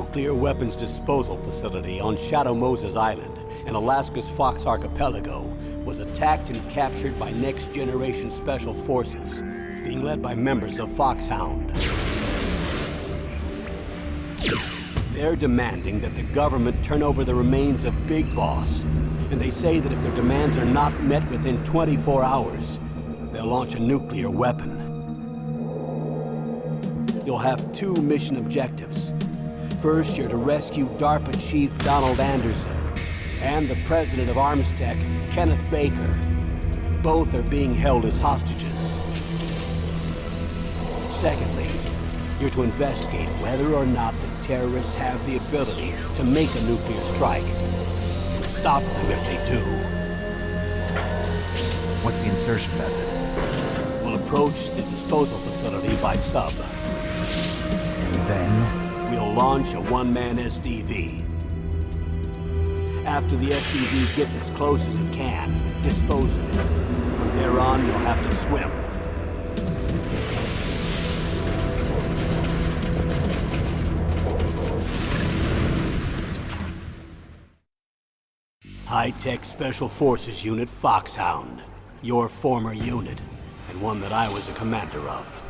nuclear weapons disposal facility on Shadow Moses Island in Alaska's Fox Archipelago was attacked and captured by next-generation special forces, being led by members of Foxhound. They're demanding that the government turn over the remains of Big Boss, and they say that if their demands are not met within 24 hours, they'll launch a nuclear weapon. You'll have two mission objectives. First, you're to rescue DARPA Chief Donald Anderson and the president of Armstech, Kenneth Baker. Both are being held as hostages. Secondly, you're to investigate whether or not the terrorists have the ability to make a nuclear strike and stop them if they do. What's the insertion method? We'll approach the disposal facility by sub. And then? We'll launch a one-man SDV. After the SDV gets as close as it can, dispose of it. From there on, you'll have to swim. High-Tech Special Forces Unit Foxhound. Your former unit, and one that I was a commander of.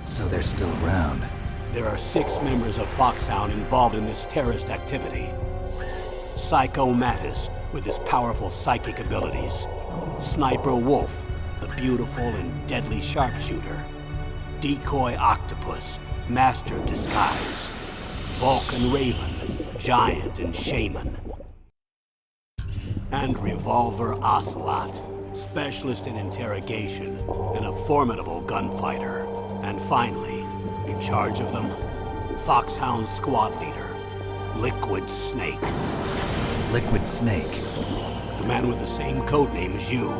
So they're still around. There are 6 members of Foxhound involved in this terrorist activity. Psycho Mattis, with his powerful psychic abilities. Sniper Wolf, the beautiful and deadly sharpshooter. Decoy Octopus, master of disguise. Vulcan Raven, giant and shaman. And Revolver Ocelot, specialist in interrogation and a formidable gunfighter. And finally, in charge of them, Foxhound's squad leader, Liquid Snake. Liquid Snake? The man with the same codename as you.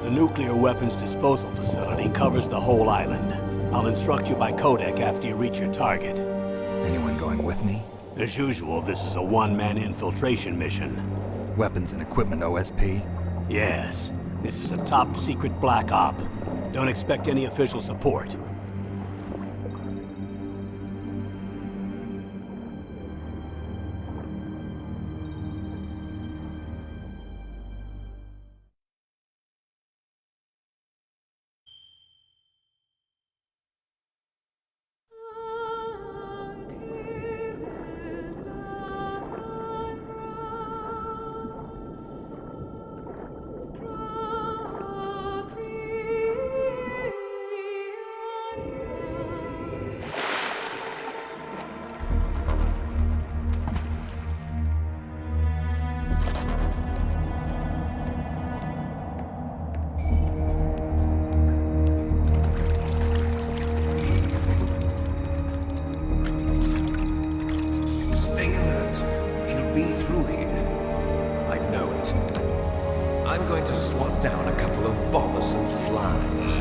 The nuclear weapons disposal facility covers the whole island. I'll instruct you by codec after you reach your target. Anyone going with me? As usual, this is a one-man infiltration mission. Weapons and equipment OSP? Yes. This is a top-secret black op. Don't expect any official support. I'm going to swat down a couple of bothersome flies.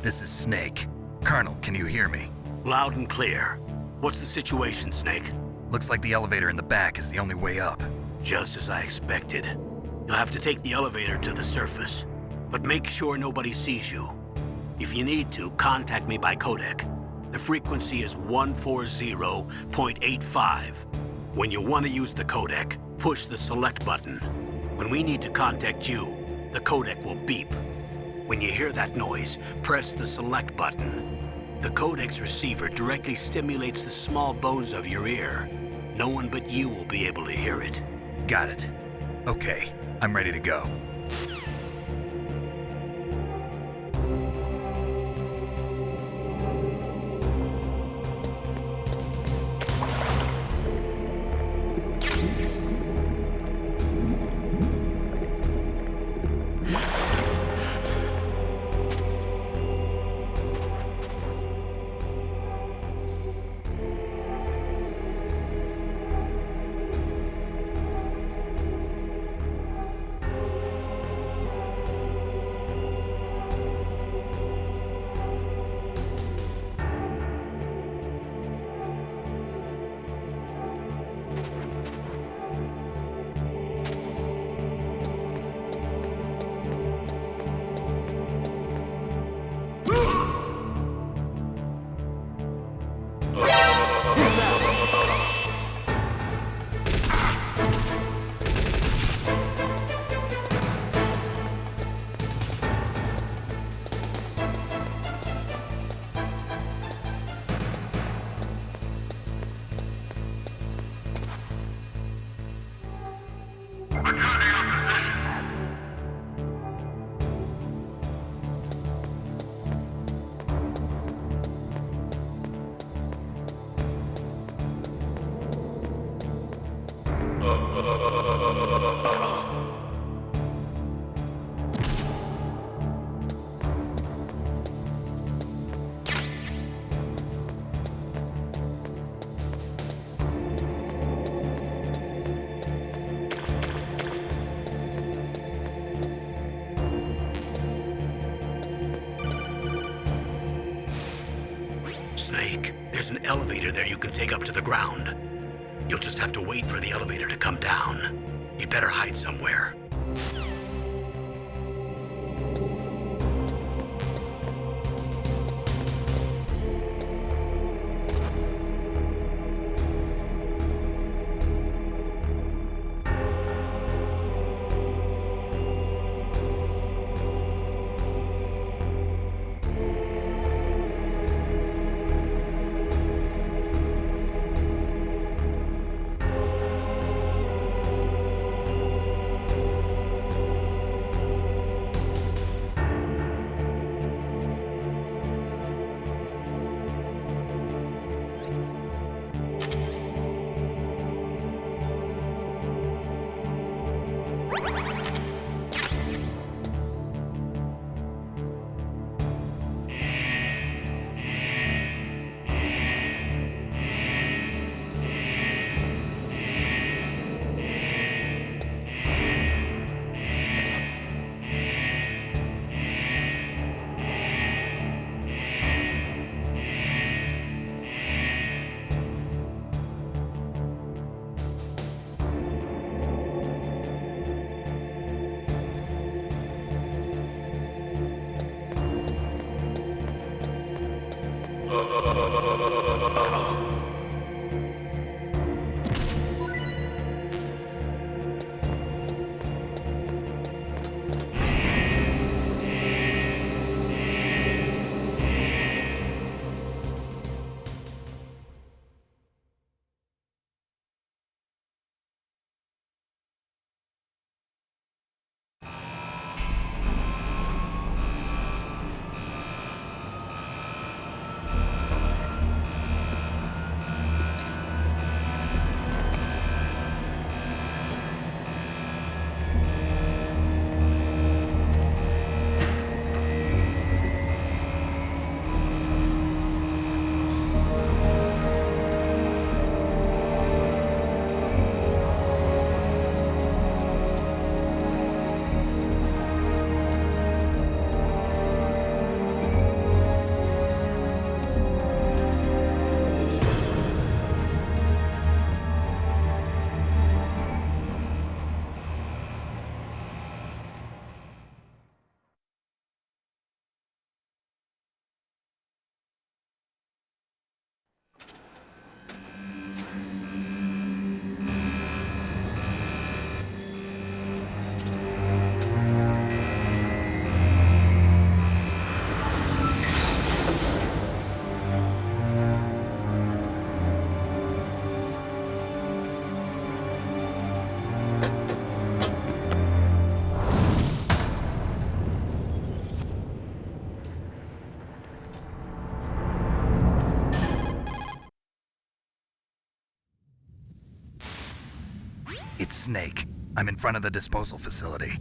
This is Snake. Colonel, can you hear me? Loud and clear. What's the situation, Snake? Looks like the elevator in the back is the only way up. Just as I expected. You'll have to take the elevator to the surface. But make sure nobody sees you. If you need to, contact me by codec. The frequency is 140.85. When you want to use the codec, push the select button. When we need to contact you, the codec will beep. When you hear that noise, press the select button. The codec's receiver directly stimulates the small bones of your ear. No one but you will be able to hear it. Got it. Okay, I'm ready to go. Snake. There's an elevator there you can take up to the ground. You'll just have to wait for the elevator to come down. You better hide somewhere. It's Snake. I'm in front of the disposal facility.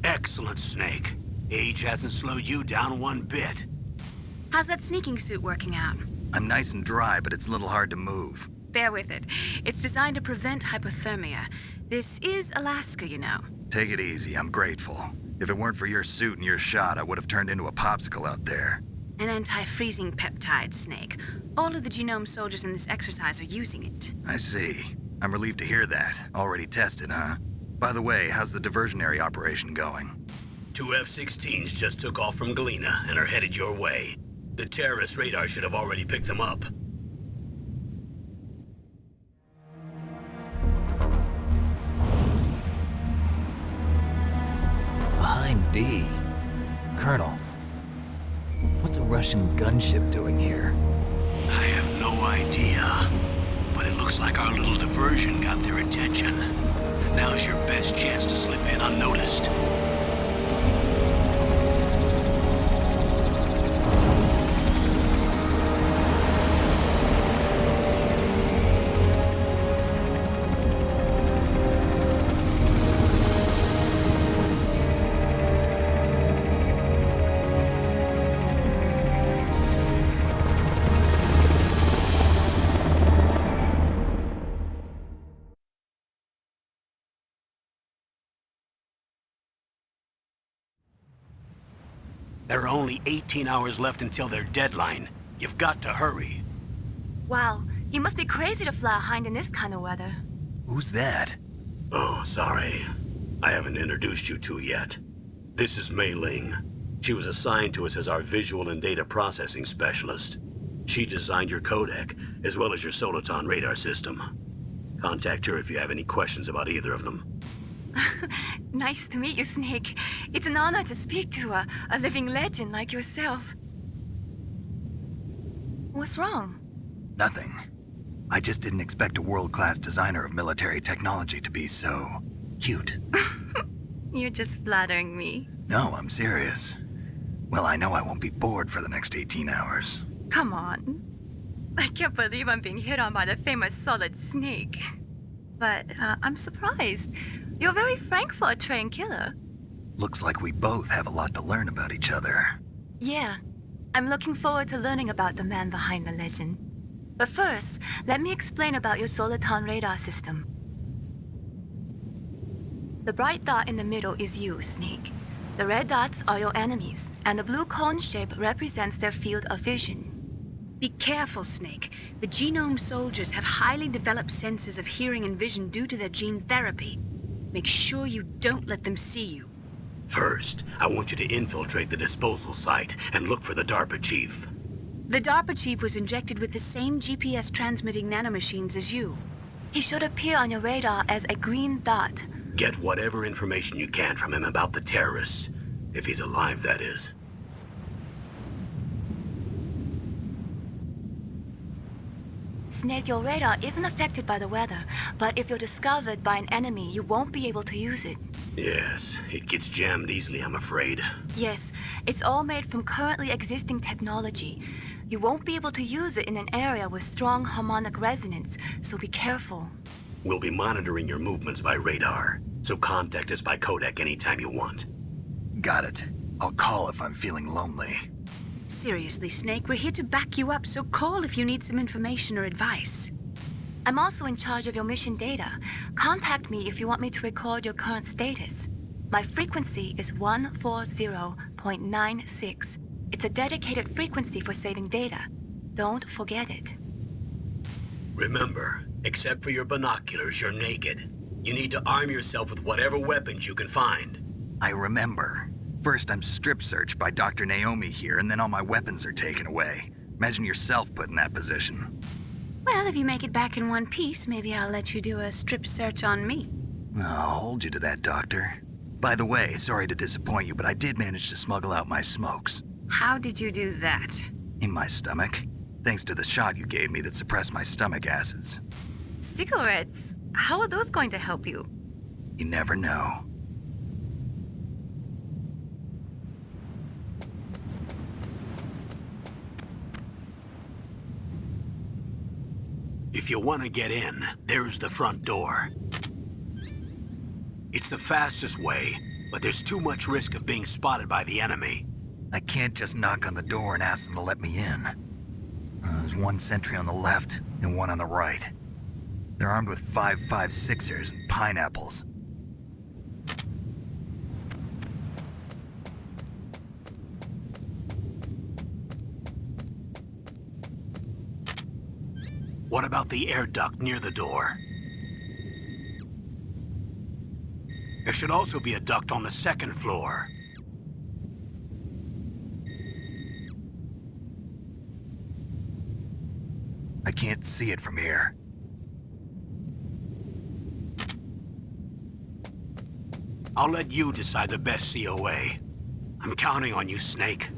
Excellent, Snake. Age hasn't slowed you down one bit. How's that sneaking suit working out? I'm nice and dry, but it's a little hard to move. Bear with it. It's designed to prevent hypothermia. This is Alaska, you know. Take it easy, I'm grateful. If it weren't for your suit and your shot, I would have turned into a popsicle out there. An anti-freezing peptide, Snake. All of the genome soldiers in this exercise are using it. I see. I'm relieved to hear that. Already tested, huh? By the way, how's the diversionary operation going? 2 F-16s just took off from Galena and are headed your way. The terrorist radar should have already picked them up. Behind D. Colonel, what's a Russian gunship doing here? I have no idea. But it looks like our little diversion got their attention. Now's your best chance to slip in unnoticed. There are only 18 hours left until their deadline. You've got to hurry. Wow, you must be crazy to fly a hind in this kind of weather. Who's that? Oh, sorry. I haven't introduced you to yet. This is Mei Ling. She was assigned to us as our visual and data processing specialist. She designed your codec, as well as your Soliton radar system. Contact her if you have any questions about either of them. Nice to meet you, Snake. It's an honor to speak to a living legend like yourself. What's wrong? Nothing. I just didn't expect a world-class designer of military technology to be so cute. You're just flattering me. No, I'm serious. Well, I know I won't be bored for the next 18 hours. Come on. I can't believe I'm being hit on by the famous Solid Snake. But I'm surprised. You're very frank for a trained killer. Looks like we both have a lot to learn about each other. Yeah. I'm looking forward to learning about the man behind the legend. But first, let me explain about your Soliton radar system. The bright dot in the middle is you, Snake. The red dots are your enemies, and the blue cone shape represents their field of vision. Be careful, Snake. The genome soldiers have highly developed senses of hearing and vision due to their gene therapy. Make sure you don't let them see you. First, I want you to infiltrate the disposal site and look for the DARPA chief. The DARPA chief was injected with the same GPS transmitting nanomachines as you. He should appear on your radar as a green dot. Get whatever information you can from him about the terrorists. If he's alive, that is. Snake, your radar isn't affected by the weather, but if you're discovered by an enemy, you won't be able to use it. Yes, it gets jammed easily, I'm afraid. Yes, it's all made from currently existing technology. You won't be able to use it in an area with strong harmonic resonance, so be careful. We'll be monitoring your movements by radar, so contact us by codec anytime you want. Got it. I'll call if I'm feeling lonely. Seriously, Snake, we're here to back you up, so call if you need some information or advice. I'm also in charge of your mission data. Contact me if you want me to record your current status. My frequency is 140.96. It's a dedicated frequency for saving data. Don't forget it. Remember, except for your binoculars, you're naked. You need to arm yourself with whatever weapons you can find. I remember. First, I'm strip searched by Dr. Naomi here, and then all my weapons are taken away. Imagine yourself put in that position. Well, if you make it back in one piece, maybe I'll let you do a strip search on me. I'll hold you to that, Doctor. By the way, sorry to disappoint you, but I did manage to smuggle out my smokes. How did you do that? In my stomach. Thanks to the shot you gave me that suppressed my stomach acids. Cigarettes? How are those going to help you? You never know. If you want to get in, there's the front door. It's the fastest way, but there's too much risk of being spotted by the enemy. I can't just knock on the door and ask them to let me in. There's one sentry on the left and one on the right. They're armed with 5.56ers and pineapples. What about the air duct near the door? There should also be a duct on the second floor. I can't see it from here. I'll let you decide the best COA. I'm counting on you, Snake.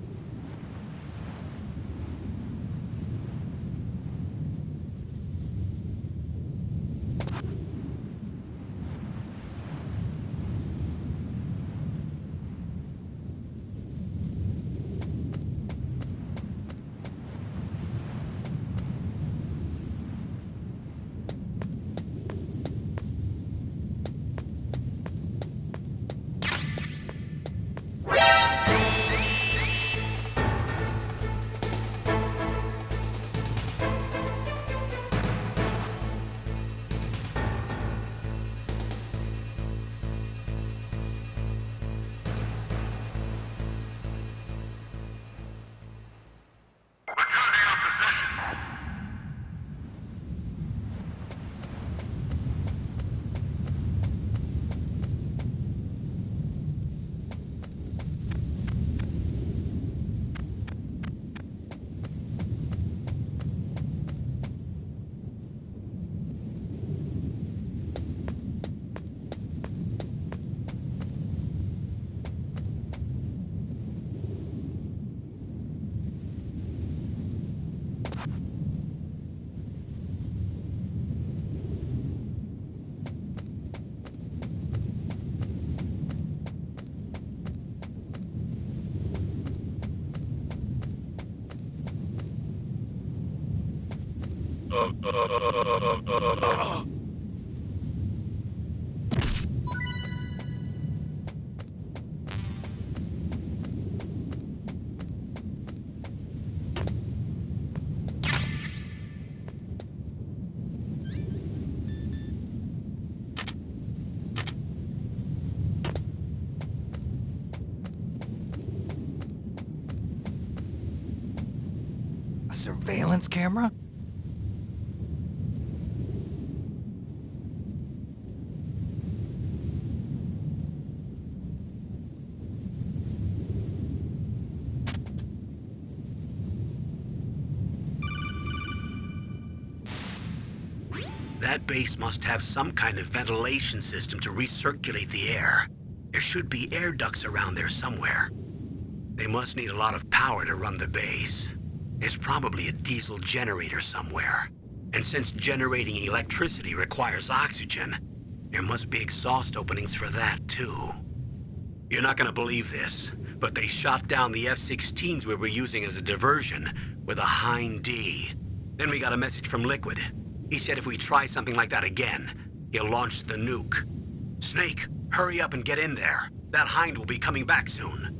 A surveillance camera? That base must have some kind of ventilation system to recirculate the air. There should be air ducts around there somewhere. They must need a lot of power to run the base. There's probably a diesel generator somewhere. And since generating electricity requires oxygen, there must be exhaust openings for that too. You're not gonna believe this, but they shot down the F-16s we were using as a diversion with a Hind D. Then we got a message from Liquid. He said if we try something like that again, he'll launch the nuke. Snake, hurry up and get in there. That Hind will be coming back soon.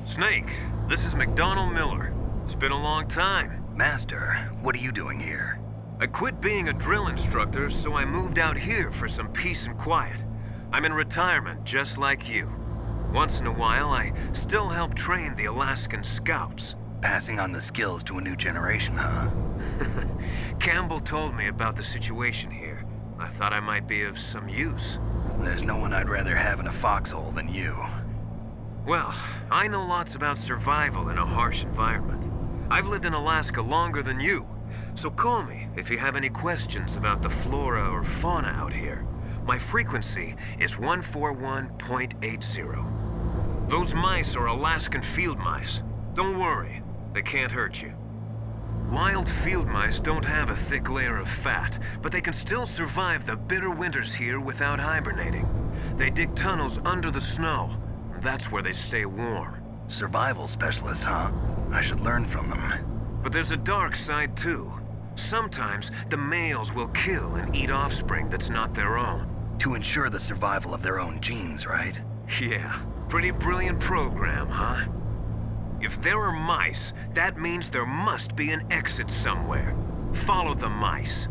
Snake, this is McDonald Miller. It's been a long time. Master, what are you doing here? I quit being a drill instructor, so I moved out here for some peace and quiet. I'm in retirement, just like you. Once in a while, I still help train the Alaskan Scouts. Passing on the skills to a new generation, huh? Campbell told me about the situation here. I thought I might be of some use. There's no one I'd rather have in a foxhole than you. Well, I know lots about survival in a harsh environment. I've lived in Alaska longer than you, so call me if you have any questions about the flora or fauna out here. My frequency is 141.80. Those mice are Alaskan field mice. Don't worry, they can't hurt you. Wild field mice don't have a thick layer of fat, but they can still survive the bitter winters here without hibernating. They dig tunnels under the snow. That's where they stay warm. Survival specialists, huh? I should learn from them. But there's a dark side too. Sometimes the males will kill and eat offspring that's not their own. To ensure the survival of their own genes, right? Yeah, pretty brilliant program, huh? If there are mice, that means there must be an exit somewhere. Follow the mice.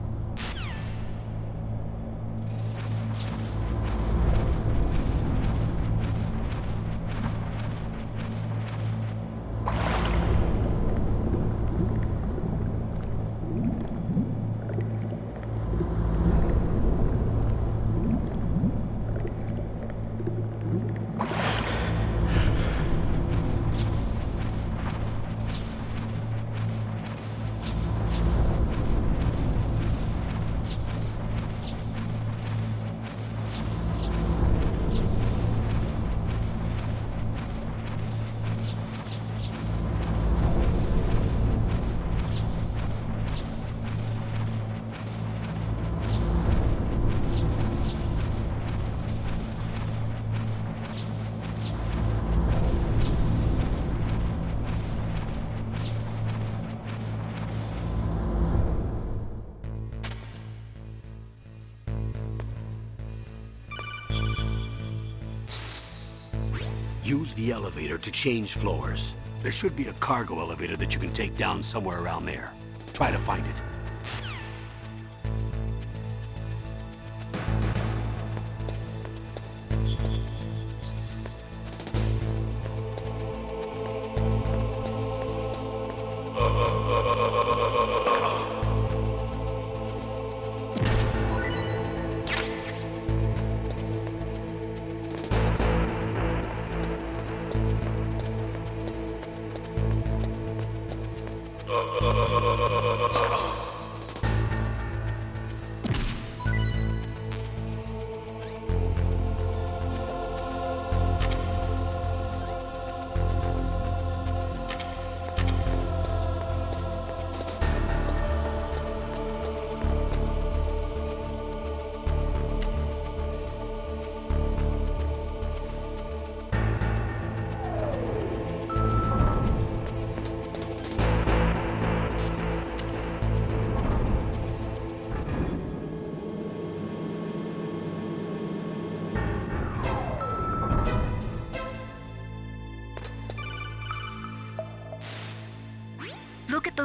Use the elevator to change floors. There should be a cargo elevator that you can take down somewhere around there. Try to find it.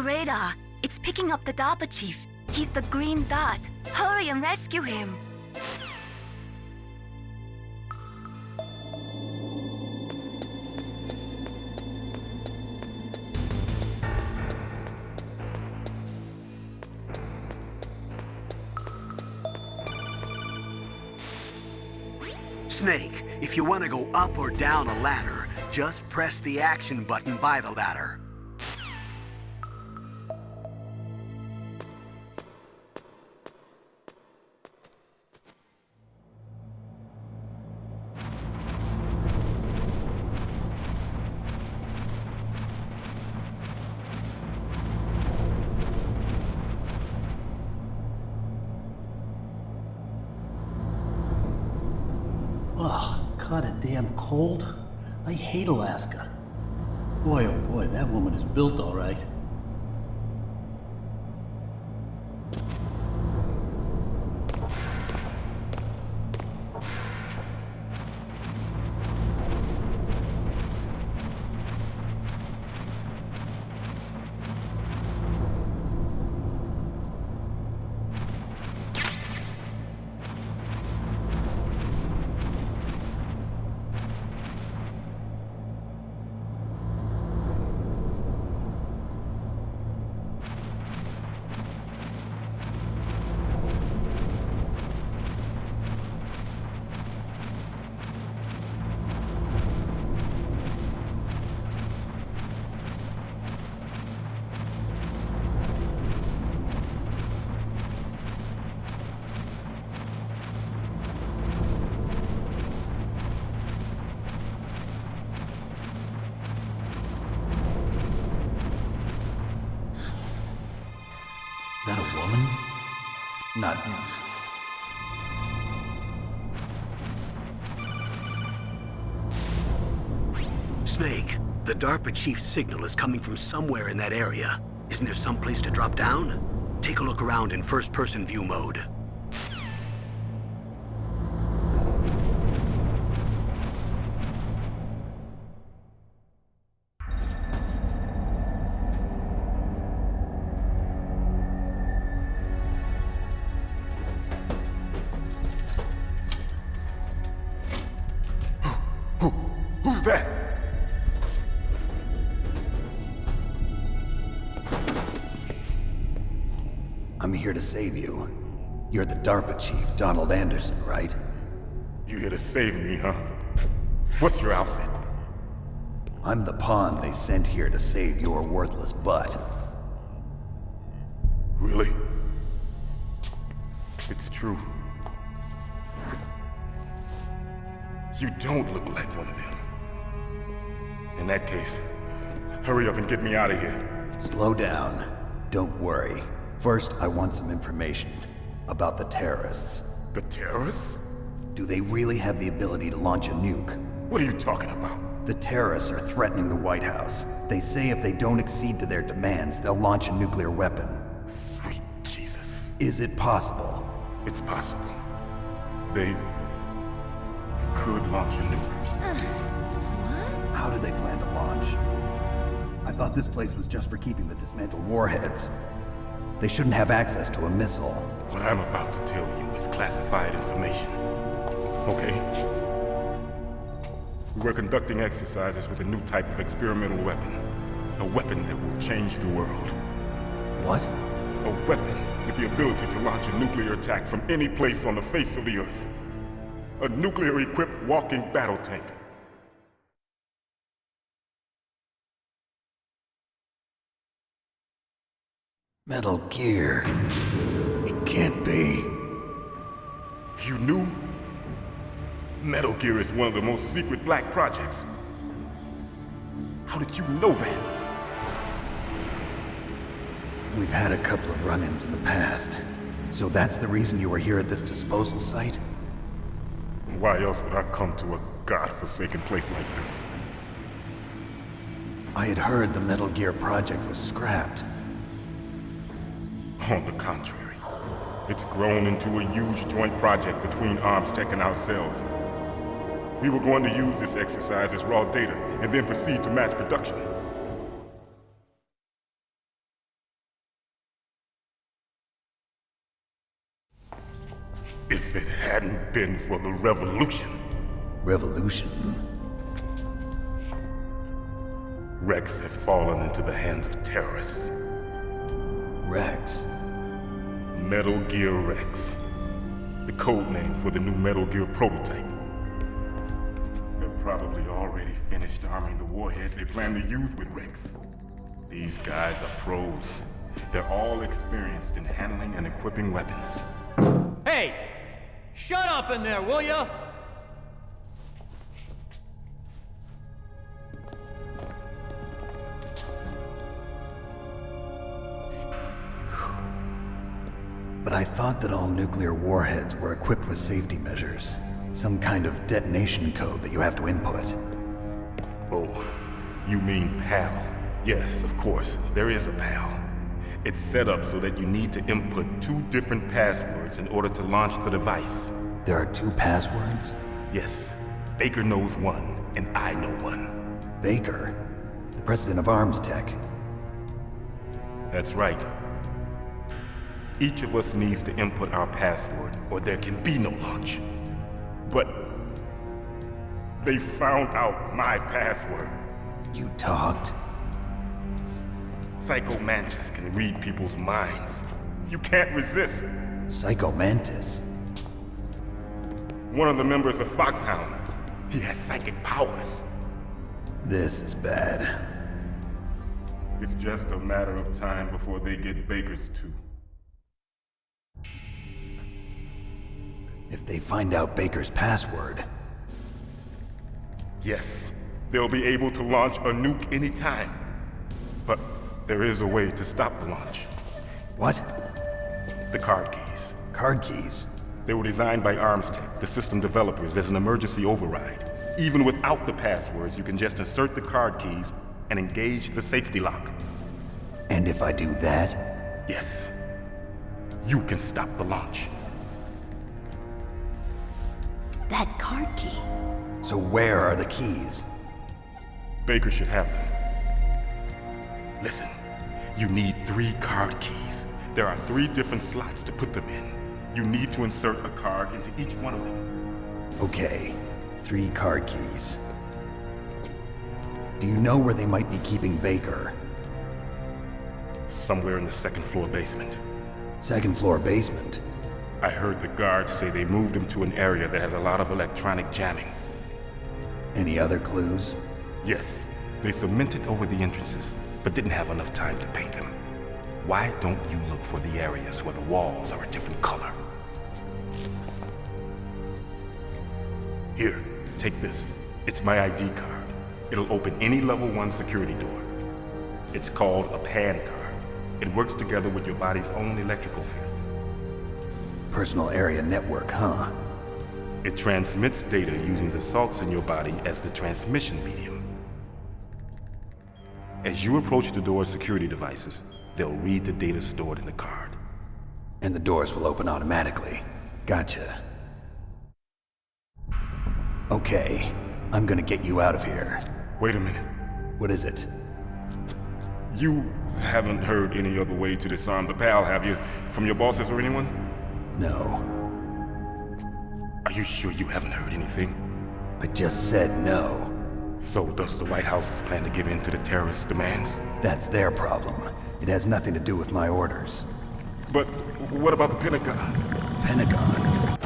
radar. It's picking up the DARPA chief. He's the green dot. Hurry and rescue him. Snake, if you want to go up or down a ladder, just press the action button by the ladder. Ugh, caught it damn cold. I hate Alaska. Boy, oh boy, that woman is built all right. Is that a woman? Not him. Snake, the DARPA chief's signal is coming from somewhere in that area. Isn't there some place to drop down? Take a look around in first-person view mode. Who's that? I'm here to save you. You're the DARPA chief, Donald Anderson, right? You here to save me, huh? What's your outfit? I'm the pawn they sent here to save your worthless butt. Really? It's true. You don't look like one of them. In that case, hurry up and get me out of here. Slow down. Don't worry. First, I want some information about the terrorists. The terrorists? Do they really have the ability to launch a nuke? What are you talking about? The terrorists are threatening the White House. They say if they don't accede to their demands, they'll launch a nuclear weapon. Sweet Jesus. Is it possible? It's possible. They could launch a nuke. How do they plan to launch? I thought this place was just for keeping the dismantled warheads. They shouldn't have access to a missile. What I'm about to tell you is classified information. Okay? We were conducting exercises with a new type of experimental weapon. A weapon that will change the world. What? A weapon with the ability to launch a nuclear attack from any place on the face of the Earth. A nuclear-equipped walking battle tank. Metal Gear. It can't be. You knew? Metal Gear is one of the most secret black projects. How did you know that? We've had a couple of run-ins in the past. So that's the reason you were here at this disposal site? Why else would I come to a godforsaken place like this? I had heard the Metal Gear project was scrapped. On the contrary, it's grown into a huge joint project between ArmsTech and ourselves. We were going to use this exercise as raw data and then proceed to mass production. If it hadn't been for the revolution, Revolution? Rex has fallen into the hands of terrorists. Rex? Metal Gear Rex. The code name for the new Metal Gear prototype. They're probably already finished arming the warhead they plan to use with Rex. These guys are pros. They're all experienced in handling and equipping weapons. Hey! Shut up in there, will ya? But I thought that all nuclear warheads were equipped with safety measures. Some kind of detonation code that you have to input. Oh, you mean PAL? Yes, of course, there is a PAL. It's set up so that you need to input 2 different passwords in order to launch the device. There are 2 passwords? Yes, Baker knows one, and I know one. Baker? The president of Arms Tech. That's right. Each of us needs to input our password, or there can be no launch. But they found out my password. You talked? Psycho Mantis can read people's minds. You can't resist. Psycho Mantis? One of the members of Foxhound. He has psychic powers. This is bad. It's just a matter of time before they get Baker's too. If they find out Baker's password... Yes, they'll be able to launch a nuke anytime. But there is a way to stop the launch. What? The card keys. Card keys? They were designed by ArmsTech, the system developers, as an emergency override. Even without the passwords, you can just insert the card keys and engage the safety lock. And if I do that? Yes. You can stop the launch. That card key. So where are the keys? Baker should have them. Listen, you need 3 card keys. There are 3 different slots to put them in. You need to insert a card into each one of them. Okay, 3 card keys. Do you know where they might be keeping Baker? Somewhere in the 2nd floor basement. 2nd floor basement? I heard the guards say they moved him to an area that has a lot of electronic jamming. Any other clues? Yes, they cemented over the entrances, but didn't have enough time to paint them. Why don't you look for the areas where the walls are a different color? Here, take this. It's my ID card. It'll open any level 1 security door. It's called a PAN card. It works together with your body's own electrical field. Personal area network, huh? It transmits data using the salts in your body as the transmission medium. As you approach the door's security devices, they'll read the data stored in the card. And the doors will open automatically. Gotcha. Okay, I'm gonna get you out of here. Wait a minute. What is it? You haven't heard any other way to disarm the PAL, have you? From your bosses or anyone? No. Are you sure you haven't heard anything? I just said no. So does the White House plan to give in to the terrorists' demands? That's their problem. It has nothing to do with my orders. But what about the Pentagon? Pentagon?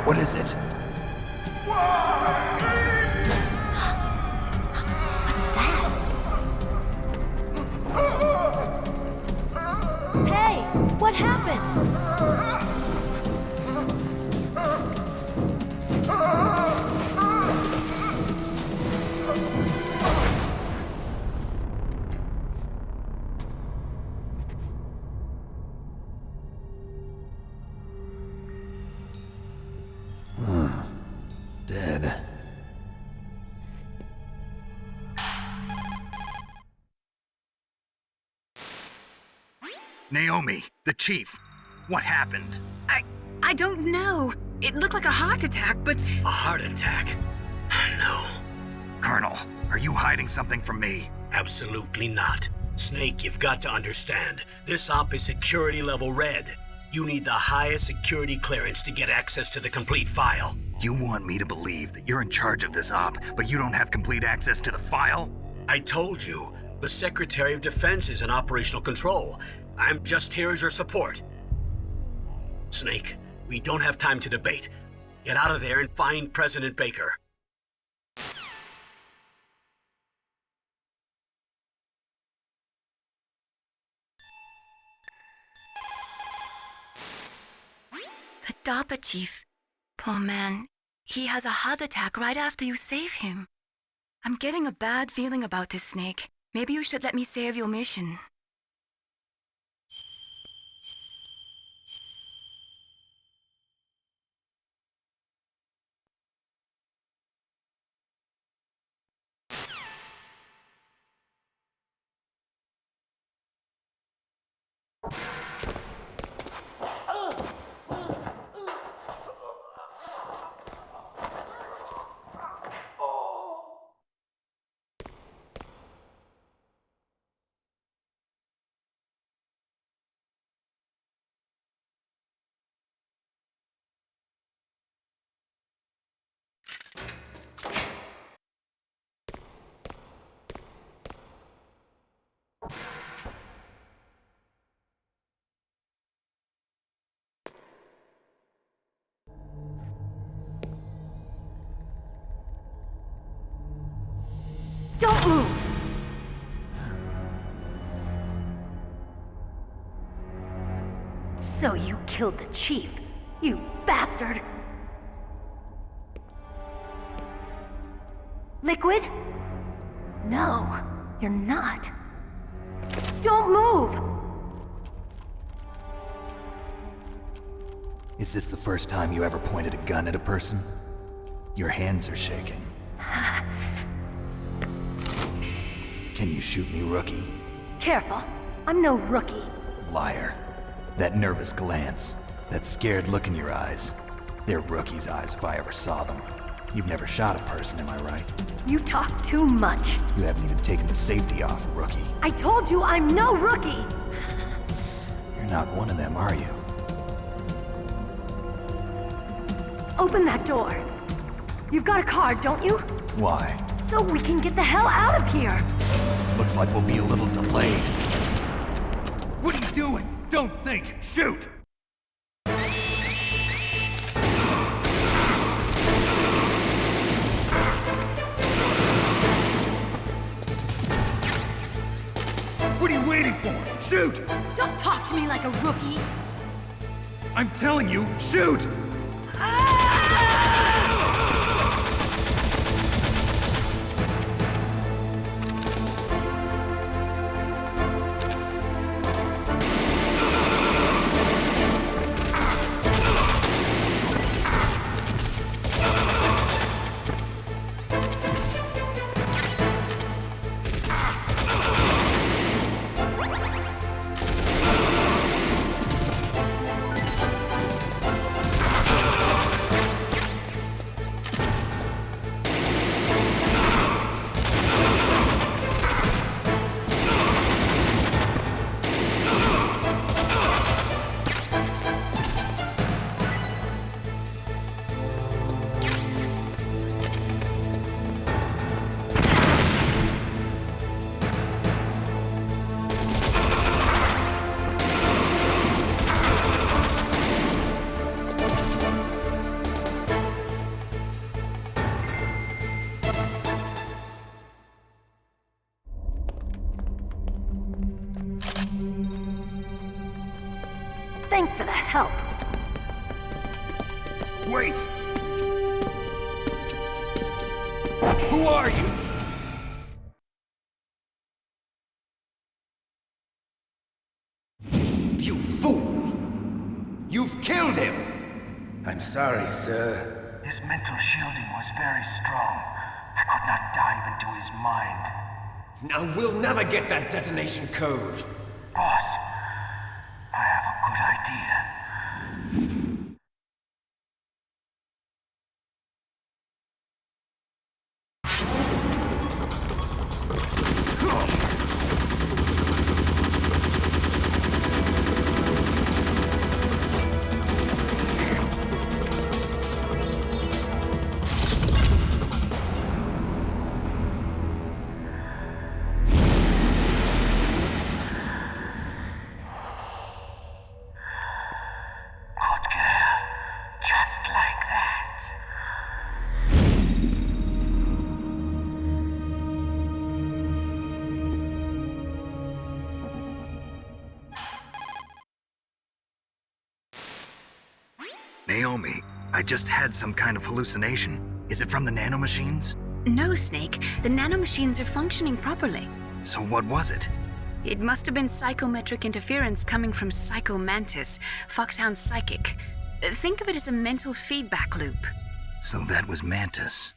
What is it? Hey, what happened? Dead. Naomi, the chief. What happened? I don't know. It looked like a heart attack, but A heart attack? No, Colonel, are you hiding something from me? absolutely not. Snake, you've got to understand. This op is security level red. You need the highest security clearance to get access to the complete file. You want me to believe that you're in charge of this op, but you don't have complete access to the file? I told you, the Secretary of Defense is in operational control. I'm just here as your support. Snake, we don't have time to debate. Get out of there and find President Baker. The DARPA chief. Poor man. He has a heart attack right after you save him. I'm getting a bad feeling about this, Snake. Maybe you should let me save your mission. Don't move! So you killed the chief, you bastard! Liquid? No, you're not. Don't move! Is this the first time you ever pointed a gun at a person? Your hands are shaking. Can you shoot me, rookie? Careful, I'm no rookie. Liar. That nervous glance, that scared look in your eyes. They're rookie's eyes if I ever saw them. You've never shot a person, am I right? You talk too much. You haven't even taken the safety off, rookie. I told you I'm no rookie! You're not one of them, are you? Open that door. You've got a card, don't you? Why? So we can get the hell out of here! Looks like we'll be a little delayed. What are you doing? Don't think! Shoot! What are you waiting for? Shoot! Don't talk to me like a rookie! I'm telling you, shoot! Thanks for the help. Wait! Who are you? You fool! You've killed him! I'm sorry, sir. His mental shielding was very strong. I could not dive into his mind. Now we'll never get that detonation code. Boss, I have a good idea. Naomi, I just had some kind of hallucination. Is it from the nanomachines? No, Snake. The nanomachines are functioning properly. So what was it? It must have been psychometric interference coming from Psycho Mantis, Foxhound's psychic. Think of it as a mental feedback loop. So that was Mantis.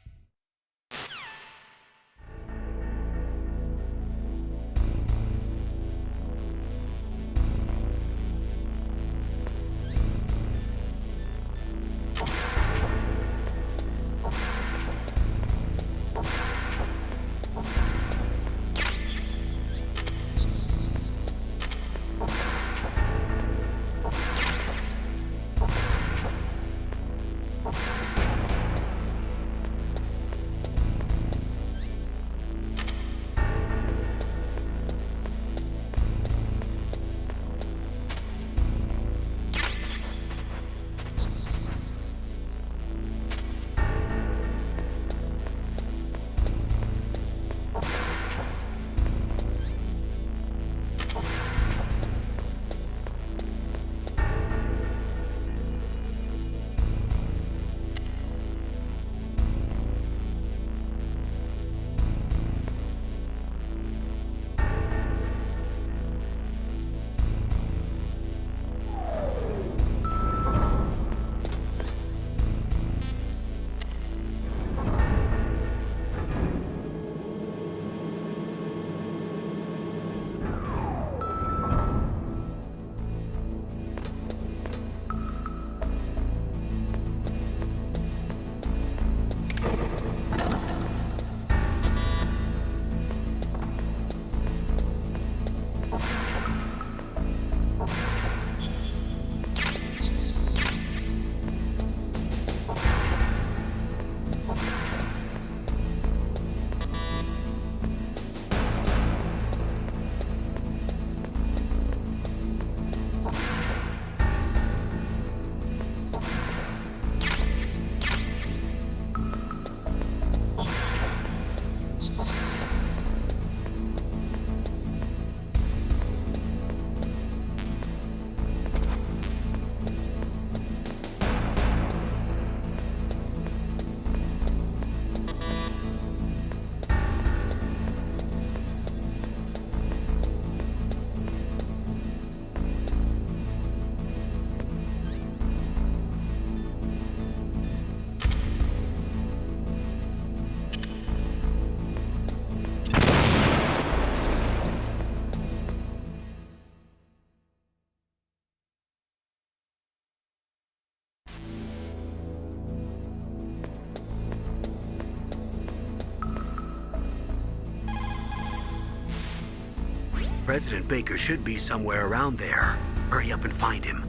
President Baker should be somewhere around there. Hurry up and find him.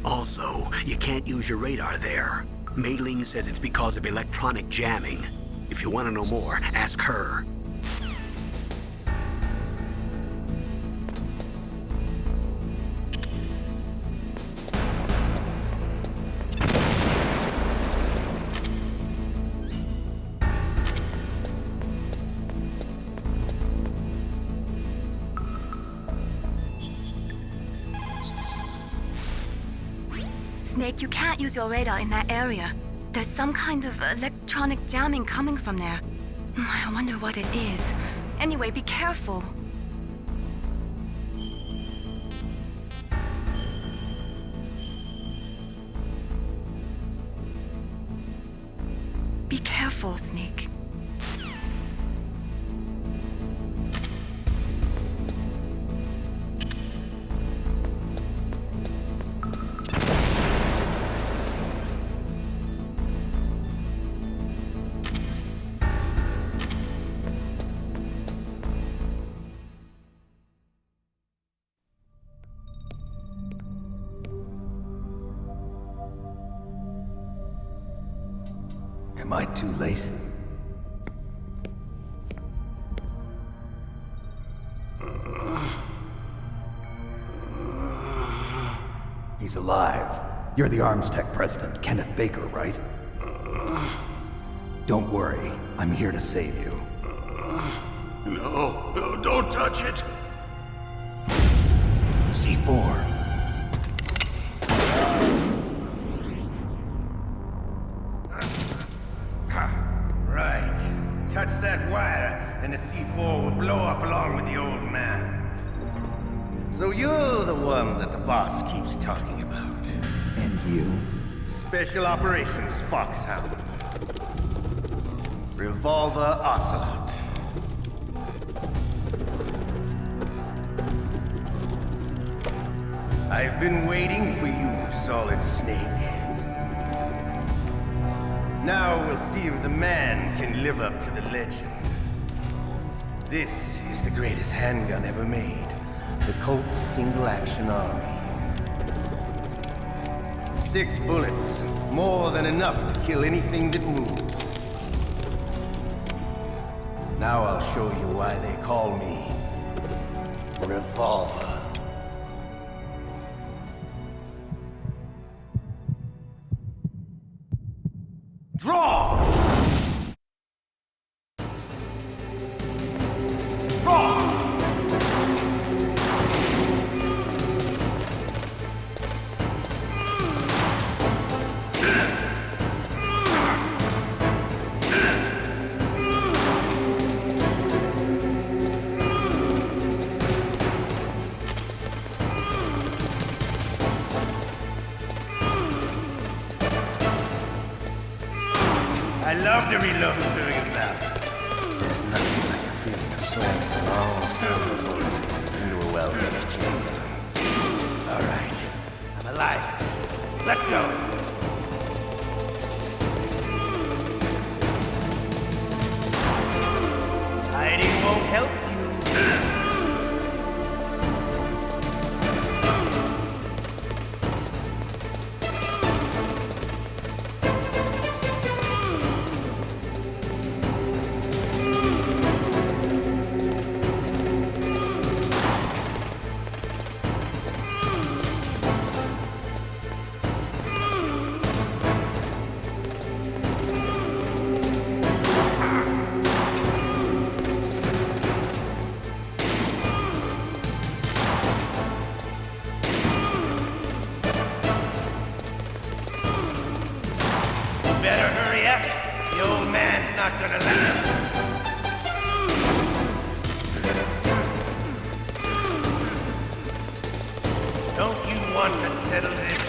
Also, you can't use your radar there. Mei-Ling says it's because of electronic jamming. If you want to know more, ask her. Snake, you can't use your radar in that area. There's some kind of electronic jamming coming from there. I wonder what it is. Anyway, be careful. Be careful, Snake. Am I too late? He's alive. You're the Arms Tech president, Kenneth Baker, right? Don't worry. I'm here to save you. No, don't touch it! C4. boss keeps talking about. And you? Special Operations Foxhound. Revolver Ocelot. I've been waiting for you, Solid Snake. Now we'll see if the man can live up to the legend. This is the greatest handgun ever made. The Colt Single Action Army. 6 bullets, more than enough to kill anything that moves. Now I'll show you why they call me Revolver. Draw! Draw! I love the reload during a battle. There's nothing like the feeling of slamming a long silver bullet into a well-finished chamber. All right, I'm alive. Let's go. Hiding won't help you. Better hurry up. The old man's not gonna let him. Don't you want to settle this?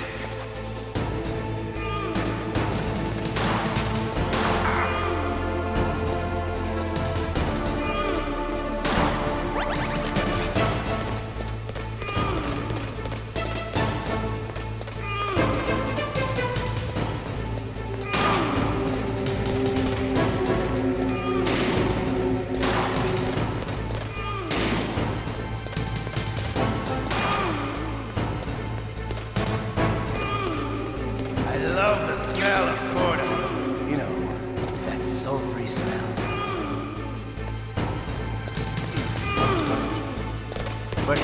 I love the smell of corda. You know, that sulfury smell. But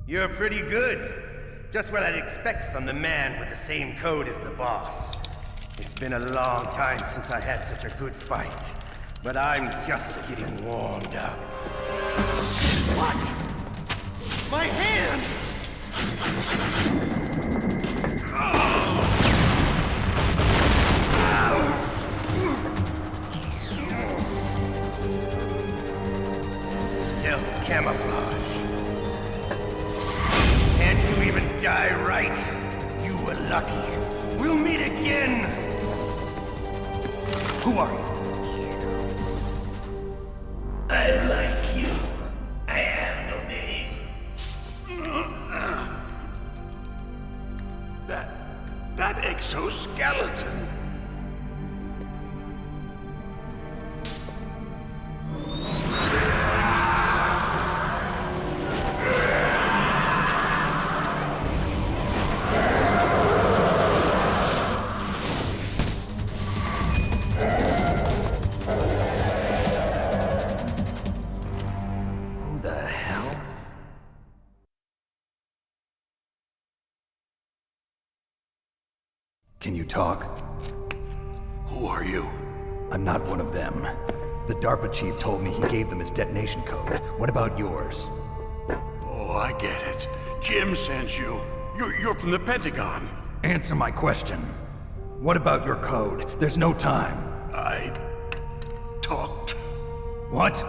you're pretty good. Just what I'd expect from the man with the same code as the boss. It's been a long time since I had such a good fight, but I'm just getting warmed up. What? My hand! Stealth camouflage. Can't you even die right? You were lucky. We'll meet again! Who are you? I like you. I have no name. That exoskeleton. Can you talk? Who are you? I'm not one of them. The DARPA chief told me he gave them his detonation code. What about yours? Oh, I get it. Jim sent you. You're from the Pentagon. Answer my question. What about your code? There's no time. I talked. What?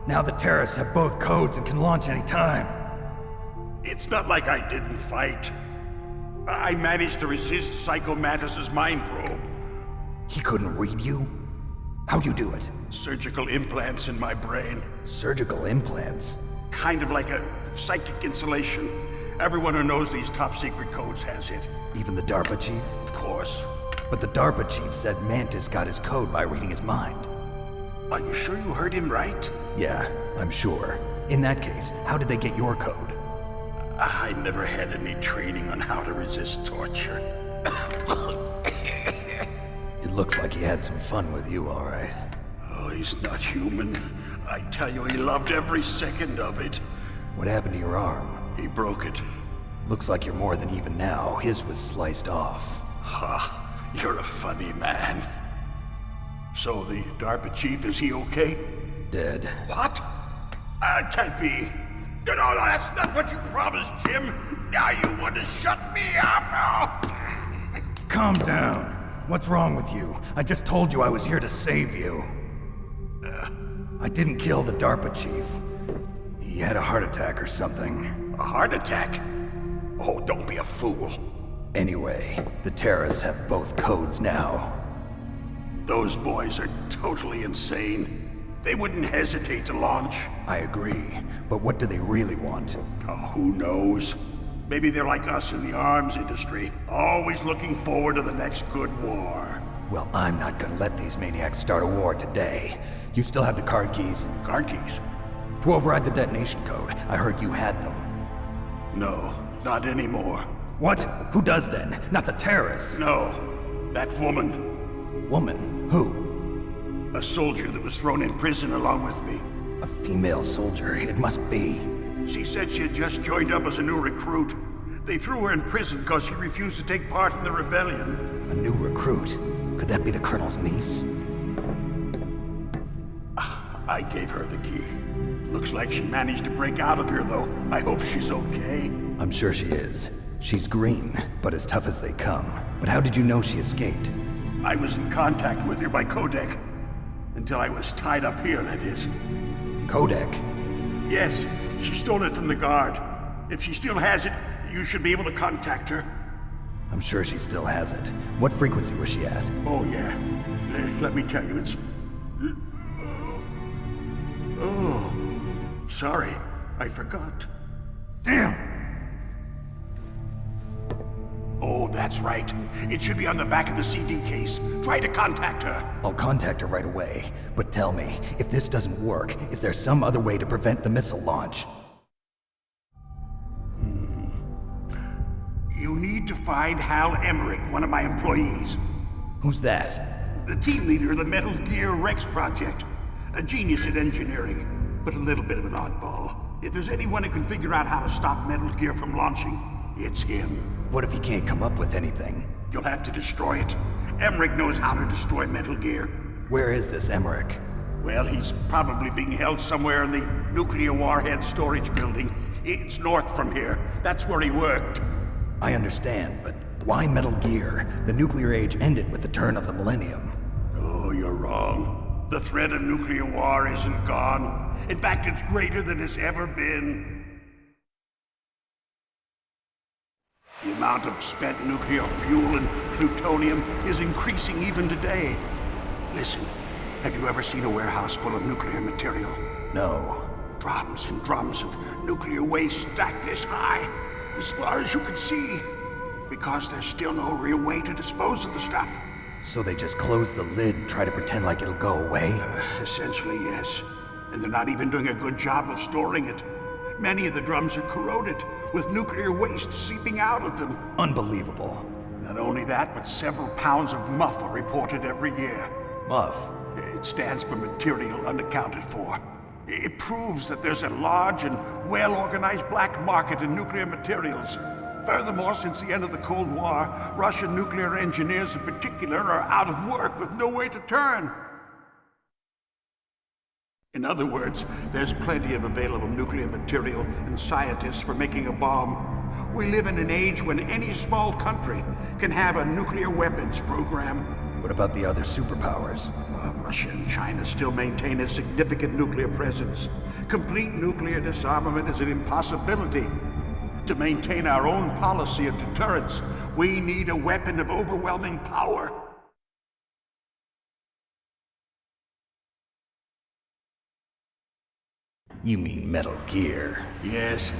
Now the terrorists have both codes and can launch any time. It's not like I didn't fight. I managed to resist Psycho Mantis's mind probe. He couldn't read you? How'd you do it? Surgical implants in my brain. Surgical implants? Kind of like a psychic insulation. Everyone who knows these top secret codes has it. Even the DARPA chief? Of course. But the DARPA chief said Mantis got his code by reading his mind. Are you sure you heard him right? Yeah, I'm sure. In that case, how did they get your code? I never had any training on how to resist torture. It looks like he had some fun with you, all right. Oh, he's not human. I tell you, he loved every second of it. What happened to your arm? He broke it. Looks like you're more than even now. His was sliced off. Ha, you're a funny man. So the DARPA chief, is he okay? Dead. What? Can't be. No, that's not what you promised, Jim. Now you want to shut me up? Calm down. What's wrong with you? I just told you I was here to save you. I didn't kill the DARPA chief. He had a heart attack or something. A heart attack? Oh, don't be a fool. Anyway, the terrorists have both codes now. Those boys are totally insane. They wouldn't hesitate to launch. I agree, but what do they really want? Oh, who knows? Maybe they're like us in the arms industry, always looking forward to the next good war. Well, I'm not gonna let these maniacs start a war today. You still have the card keys? Card keys? To override the detonation code. I heard you had them. No, not anymore. What? Who does then? Not the terrorists? No, that woman. Woman? Who? A soldier that was thrown in prison along with me. A female soldier, it must be. She said she had just joined up as a new recruit. They threw her in prison because she refused to take part in the rebellion. A new recruit? Could that be the Colonel's niece? I gave her the key. Looks like she managed to break out of here, though. I hope she's okay. I'm sure she is. She's green, but as tough as they come. But how did you know she escaped? I was in contact with her by codec. Until I was tied up here, that is. Codec? Yes, she stole it from the guard. If she still has it, you should be able to contact her. I'm sure she still has it. What frequency was she at? Oh, yeah. Let me tell you, it's... Oh, sorry. I forgot. Damn! Oh, that's right. It should be on the back of the CD case. Try to contact her. I'll contact her right away. But tell me, if this doesn't work, is there some other way to prevent the missile launch? You need to find Hal Emmerich, one of my employees. Who's that? The team leader of the Metal Gear Rex project. A genius at engineering, but a little bit of an oddball. If there's anyone who can figure out how to stop Metal Gear from launching, it's him. What if he can't come up with anything? You'll have to destroy it. Emmerich knows how to destroy Metal Gear. Where is this Emmerich? Well, he's probably being held somewhere in the nuclear warhead storage building. It's north from here. That's where he worked. I understand, but why Metal Gear? The nuclear age ended with the turn of the millennium. Oh, you're wrong. The threat of nuclear war isn't gone. In fact, it's greater than it's ever been. The amount of spent nuclear fuel and plutonium is increasing even today. Listen, have you ever seen a warehouse full of nuclear material? No. Drums and drums of nuclear waste stacked this high, as far as you can see. Because there's still no real way to dispose of the stuff. So they just close the lid and try to pretend like it'll go away? Essentially, yes. And they're not even doing a good job of storing it. Many of the drums are corroded, with nuclear waste seeping out of them. Unbelievable. Not only that, but several pounds of MUF are reported every year. MUF? It stands for material unaccounted for. It proves that there's a large and well-organized black market in nuclear materials. Furthermore, since the end of the Cold War, Russian nuclear engineers in particular are out of work with no way to turn. In other words, there's plenty of available nuclear material and scientists for making a bomb. We live in an age when any small country can have a nuclear weapons program. What about the other superpowers? Russia and China still maintain a significant nuclear presence. Complete nuclear disarmament is an impossibility. To maintain our own policy of deterrence, we need a weapon of overwhelming power. You mean Metal Gear? Yes.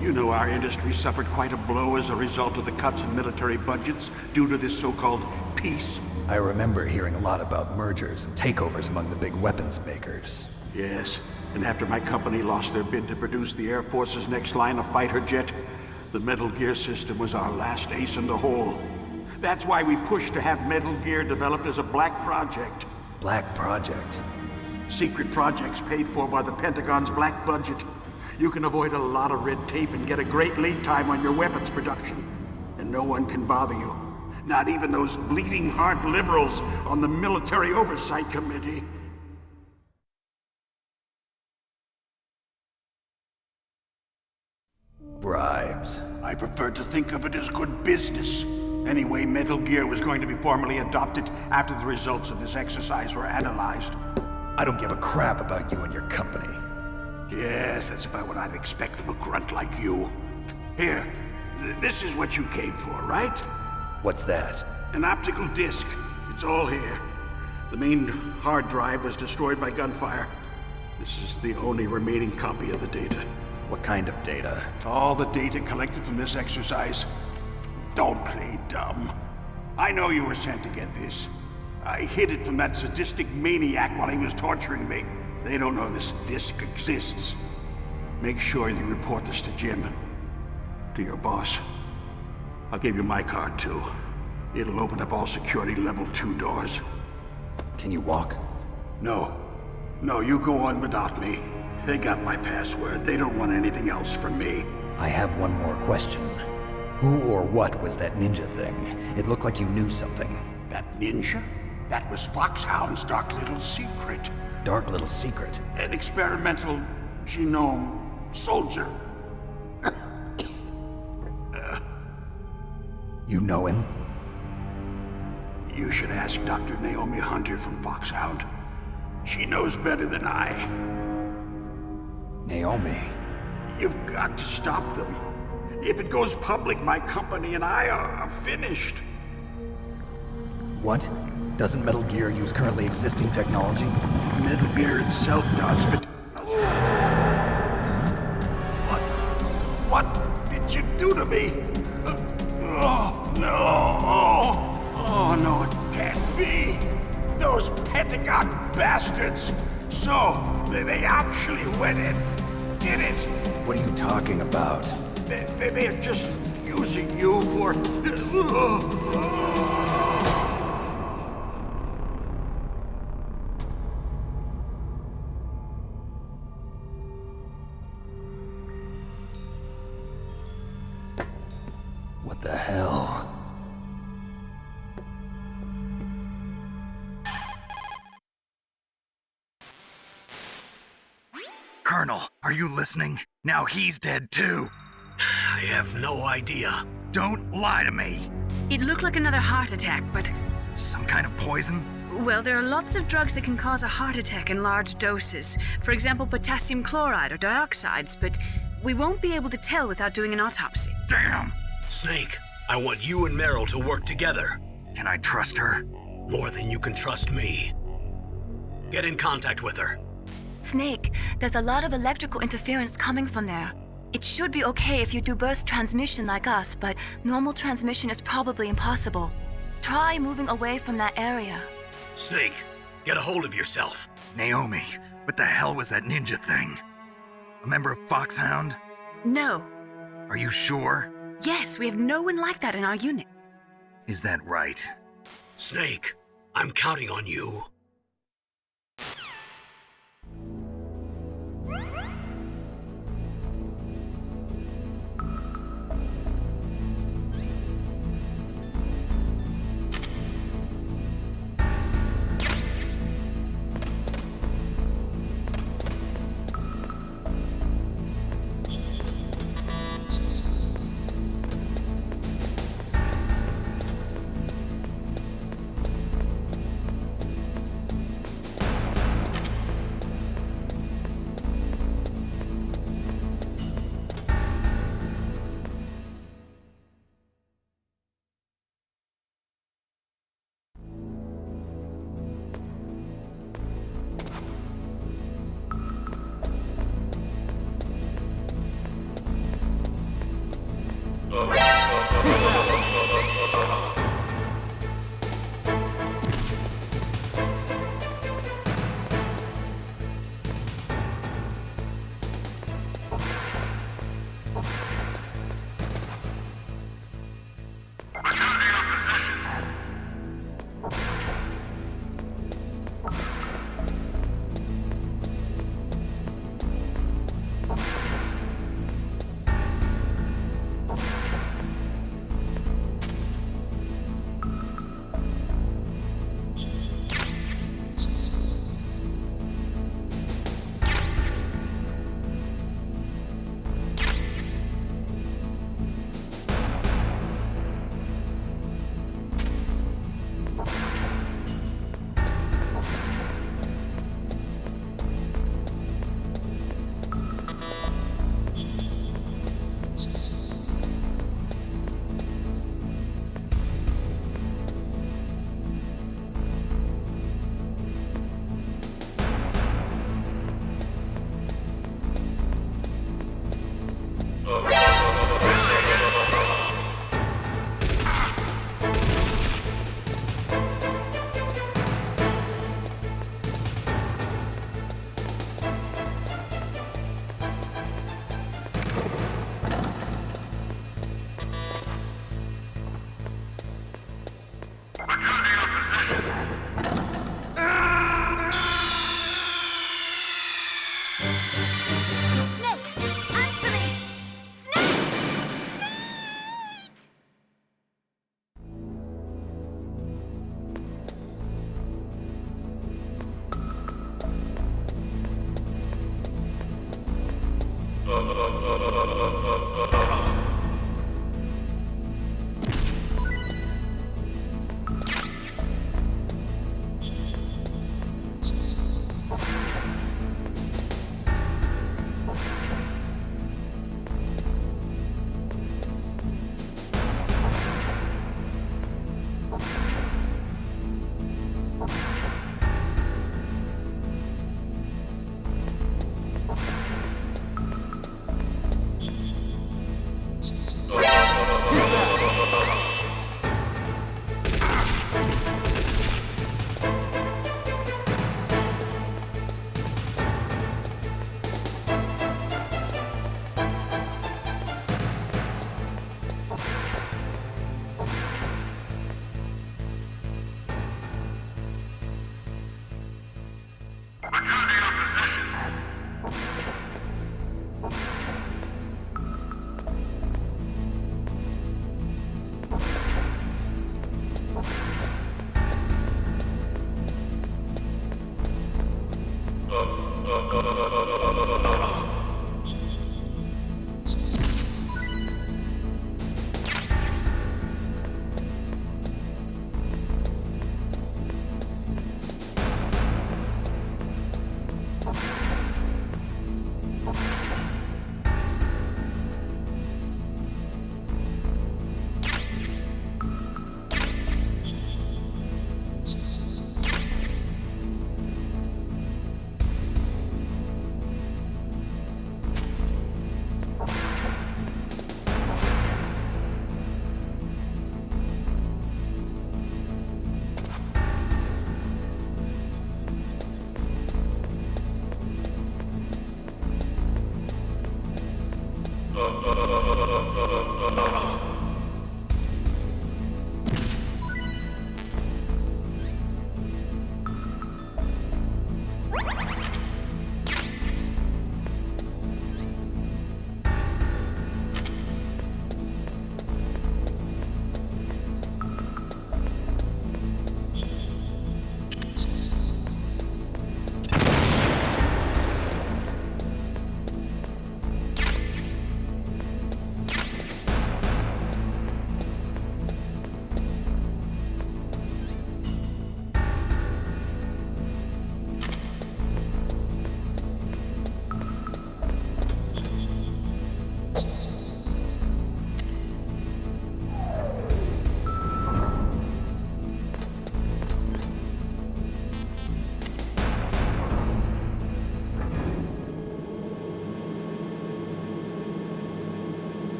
You know our industry suffered quite a blow as a result of the cuts in military budgets due to this so-called peace. I remember hearing a lot about mergers and takeovers among the big weapons makers. Yes, and after my company lost their bid to produce the Air Force's next line of fighter jet, the Metal Gear system was our last ace in the hole. That's why we pushed to have Metal Gear developed as a black project. Black project? Secret projects paid for by the Pentagon's black budget. You can avoid a lot of red tape and get a great lead time on your weapons production. And no one can bother you. Not even those bleeding heart liberals on the Military Oversight Committee. Bribes. I prefer to think of it as good business. Anyway, Metal Gear was going to be formally adopted after the results of this exercise were analyzed. I don't give a crap about you and your company. Yes, that's about what I'd expect from a grunt like you. Here, this is what you came for, right? What's that? An optical disc. It's all here. The main hard drive was destroyed by gunfire. This is the only remaining copy of the data. What kind of data? All the data collected from this exercise. Don't play dumb. I know you were sent to get this. I hid it from that sadistic maniac while he was torturing me. They don't know this disc exists. Make sure you report this to Jim. To your boss. I'll give you my card, too. It'll open up all security level 2 doors. Can you walk? No. No, you go on without me. They got my password. They don't want anything else from me. I have one more question. Who or what was that ninja thing? It looked like you knew something. That ninja? That was Foxhound's dark little secret. Dark little secret? An experimental genome soldier. You know him? You should ask Dr. Naomi Hunter from Foxhound. She knows better than I. Naomi? You've got to stop them. If it goes public, my company and I are finished. What? Doesn't Metal Gear use currently existing technology? Metal Gear itself does, but... What did you do to me? Oh, no. Oh, no, it can't be. Those Pentagon bastards. So, they actually went and did it. What are you talking about? They're just using you for... What the hell? Colonel, are you listening? Now he's dead too. I have no idea. Don't lie to me. It looked like another heart attack, but... Some kind of poison? Well, there are lots of drugs that can cause a heart attack in large doses. For example, potassium chloride or dioxides, but we won't be able to tell without doing an autopsy. Damn! Snake, I want you and Meryl to work together. Can I trust her? More than you can trust me. Get in contact with her. Snake, there's a lot of electrical interference coming from there. It should be okay if you do burst transmission like us, but normal transmission is probably impossible. Try moving away from that area. Snake, get a hold of yourself. Naomi, what the hell was that ninja thing? A member of Foxhound? No. Are you sure? Yes, we have no one like that in our unit. Is that right? Snake, I'm counting on you.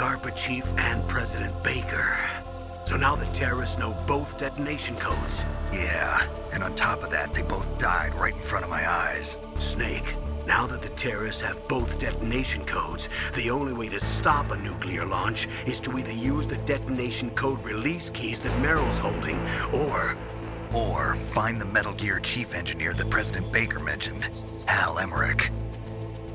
DARPA chief and President Baker. So now the terrorists know both detonation codes. Yeah, and on top of that, they both died right in front of my eyes. Snake, now that the terrorists have both detonation codes, the only way to stop a nuclear launch is to either use the detonation code release keys that Meryl's holding, or find the Metal Gear chief engineer that President Baker mentioned, Hal Emmerich.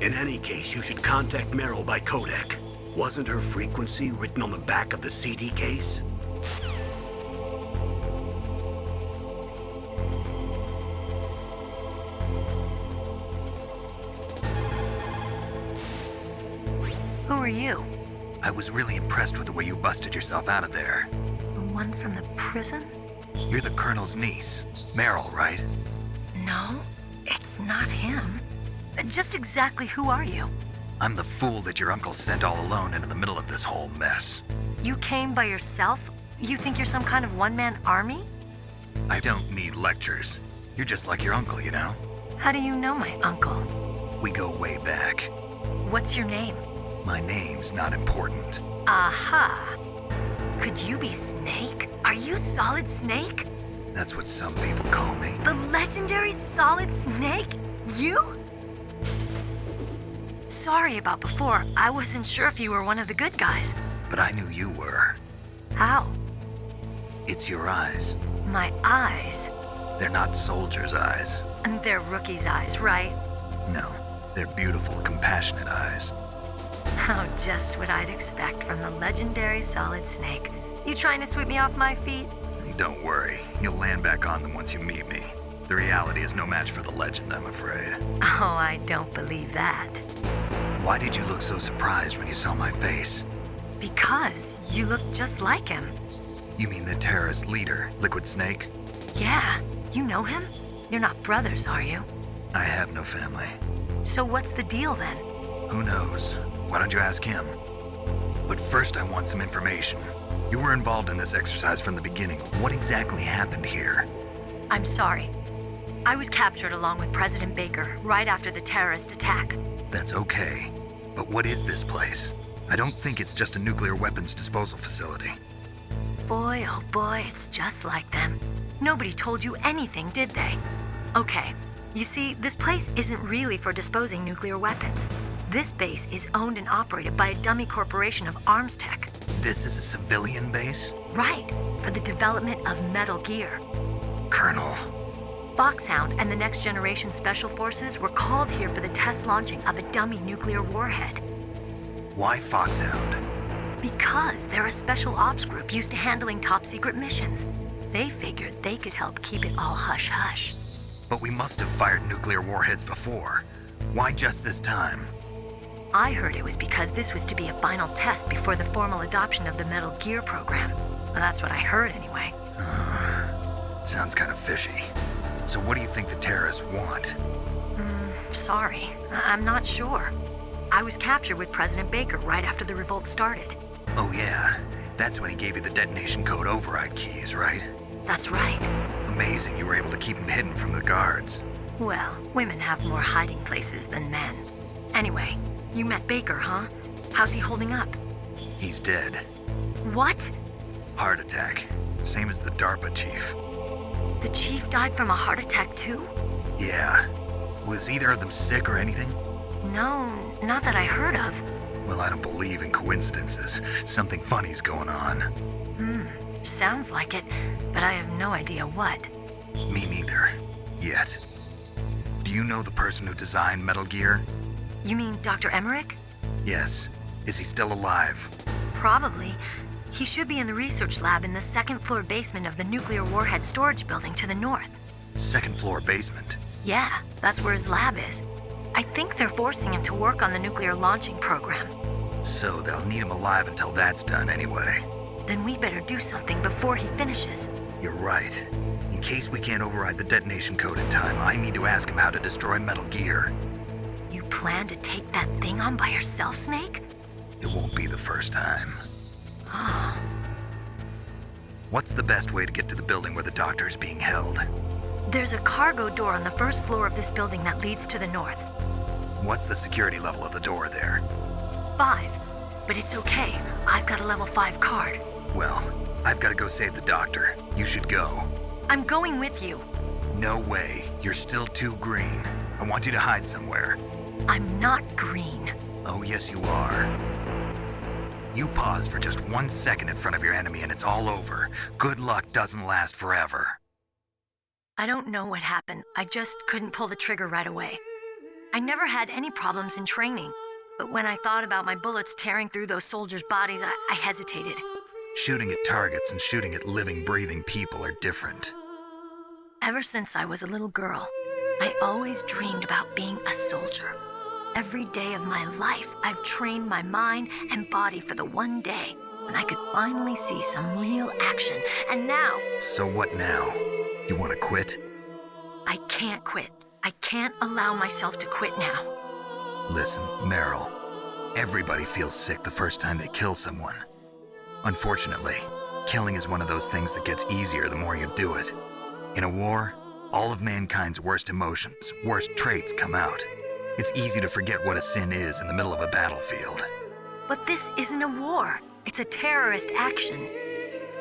In any case, you should contact Meryl by codec. Wasn't her frequency written on the back of the CD case? Who are you? I was really impressed with the way you busted yourself out of there. The one from the prison? You're the Colonel's niece, Meryl, right? No, it's not him. Just exactly who are you? I'm the fool that your uncle sent all alone into the middle of this whole mess. You came by yourself? You think you're some kind of one-man army? I don't need lectures. You're just like your uncle, you know? How do you know my uncle? We go way back. What's your name? My name's not important. Aha. Could you be Snake? Are you Solid Snake? That's what some people call me. The legendary Solid Snake? You? Sorry about before. I wasn't sure if you were one of the good guys. But I knew you were. How? It's your eyes. My eyes? They're not soldiers' eyes. And they're rookies' eyes, right? No, they're beautiful, compassionate eyes. Oh, just what I'd expect from the legendary Solid Snake. You trying to sweep me off my feet? Don't worry, you'll land back on them once you meet me. The reality is no match for the legend, I'm afraid. Oh, I don't believe that. Why did you look so surprised when you saw my face? Because you look just like him. You mean the terrorist leader, Liquid Snake? Yeah, you know him? You're not brothers, are you? I have no family. So what's the deal then? Who knows? Why don't you ask him? But first I want some information. You were involved in this exercise from the beginning. What exactly happened here? I'm sorry. I was captured along with President Baker right after the terrorist attack. That's okay. But what is this place? I don't think it's just a nuclear weapons disposal facility. Boy, oh boy, it's just like them. Nobody told you anything, did they? Okay, you see, this place isn't really for disposing nuclear weapons. This base is owned and operated by a dummy corporation of arms tech. This is a civilian base? Right, for the development of Metal Gear. Colonel. Foxhound and the Next Generation Special Forces were called here for the test launching of a dummy nuclear warhead. Why Foxhound? Because they're a special ops group used to handling top-secret missions. They figured they could help keep it all hush-hush. But we must have fired nuclear warheads before. Why just this time? I heard it was because this was to be a final test before the formal adoption of the Metal Gear program. Well, that's what I heard anyway. Sounds kind of fishy. So what do you think the terrorists want? Sorry, I'm not sure. I was captured with President Baker right after the revolt started. Oh yeah, that's when he gave you the detonation code override keys, right? That's right. Amazing you were able to keep him hidden from the guards. Well, women have more hiding places than men. Anyway, you met Baker, huh? How's he holding up? He's dead. What? Heart attack. Same as the DARPA chief. The chief died from a heart attack too? Yeah. Was either of them sick or anything? No, not that I heard of. Well, I don't believe in coincidences. Something funny's going on. Sounds like it, but I have no idea what. Me neither. Yet. Do you know the person who designed Metal Gear? You mean Dr. Emmerich? Yes. Is he still alive? Probably. He should be in the research lab in the second-floor basement of the nuclear warhead storage building to the north. Second floor basement? Yeah, that's where his lab is. I think they're forcing him to work on the nuclear launching program. So they'll need him alive until that's done anyway. Then we better do something before he finishes. You're right. In case we can't override the detonation code in time, I need to ask him how to destroy Metal Gear. You plan to take that thing on by yourself, Snake? It won't be the first time. Oh. What's the best way to get to the building where the doctor is being held? There's a cargo door on the first floor of this building that leads to the north. What's the security level of the door there? 5. But it's okay. I've got a level 5 card. Well, I've got to go save the doctor. You should go. I'm going with you. No way. You're still too green. I want you to hide somewhere. I'm not green. Oh, yes, you are. You pause for just 1 second in front of your enemy and it's all over. Good luck doesn't last forever. I don't know what happened. I just couldn't pull the trigger right away. I never had any problems in training, but when I thought about my bullets tearing through those soldiers' bodies, I hesitated. Shooting at targets and shooting at living, breathing people are different. Ever since I was a little girl, I always dreamed about being a soldier. Every day of my life, I've trained my mind and body for the one day when I could finally see some real action, and now... So what now? You want to quit? I can't quit. I can't allow myself to quit now. Listen, Meryl, everybody feels sick the first time they kill someone. Unfortunately, killing is one of those things that gets easier the more you do it. In a war, all of mankind's worst emotions, worst traits come out. It's easy to forget what a sin is in the middle of a battlefield. But this isn't a war. It's a terrorist action.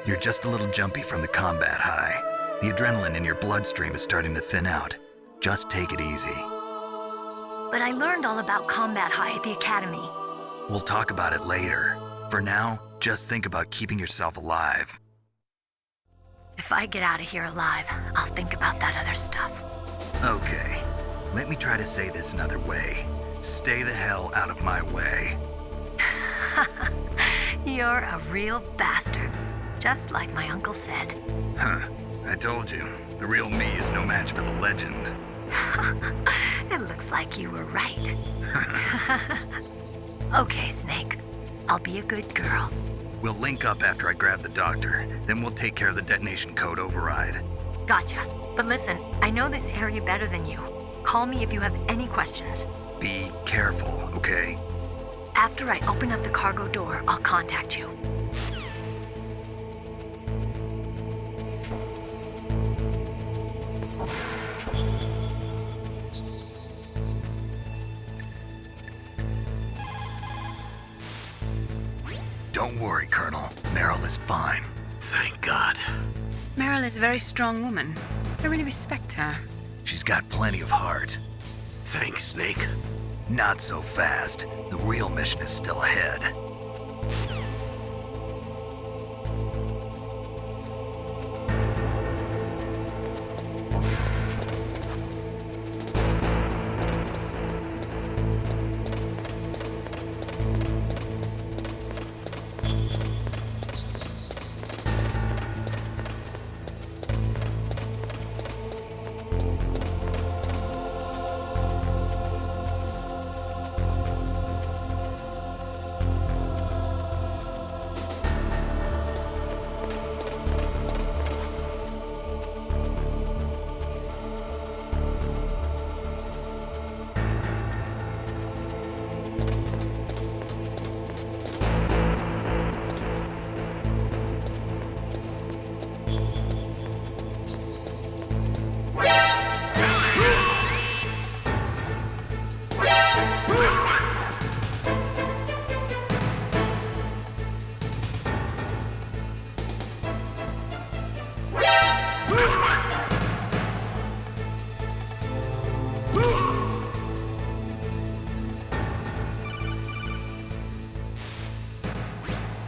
You're just a little jumpy from the combat high. The adrenaline in your bloodstream is starting to thin out. Just take it easy. But I learned all about combat high at the academy. We'll talk about it later. For now, just think about keeping yourself alive. If I get out of here alive, I'll think about that other stuff. Okay. Let me try to say this another way. Stay the hell out of my way. You're a real bastard. Just like my uncle said. Huh. I told you. The real me is no match for the legend. It looks like you were right. Okay, Snake. I'll be a good girl. We'll link up after I grab the doctor. Then we'll take care of the detonation code override. Gotcha. But listen, I know this area better than you. Call me if you have any questions. Be careful, okay? After I open up the cargo door, I'll contact you. Don't worry, Colonel. Meryl is fine. Thank God. Meryl is a very strong woman. I really respect her. She's got plenty of heart. Thanks, Snake. Not so fast. The real mission is still ahead.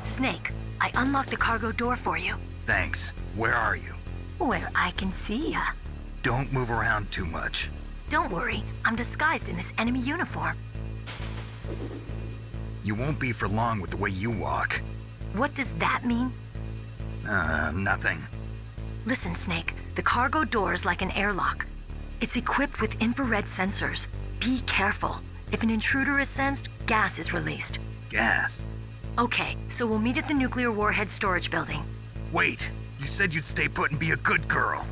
Snake, I unlocked the cargo door for you. Thanks. Where are you? Where I can see ya. Don't move around too much. Don't worry, I'm disguised in this enemy uniform. You won't be for long with the way you walk. What does that mean? Nothing. Listen, Snake, the cargo door is like an airlock. It's equipped with infrared sensors. Be careful. If an intruder is sensed, gas is released. Gas? Okay, so we'll meet at the nuclear warhead storage building. Wait, you said you'd stay put and be a good girl.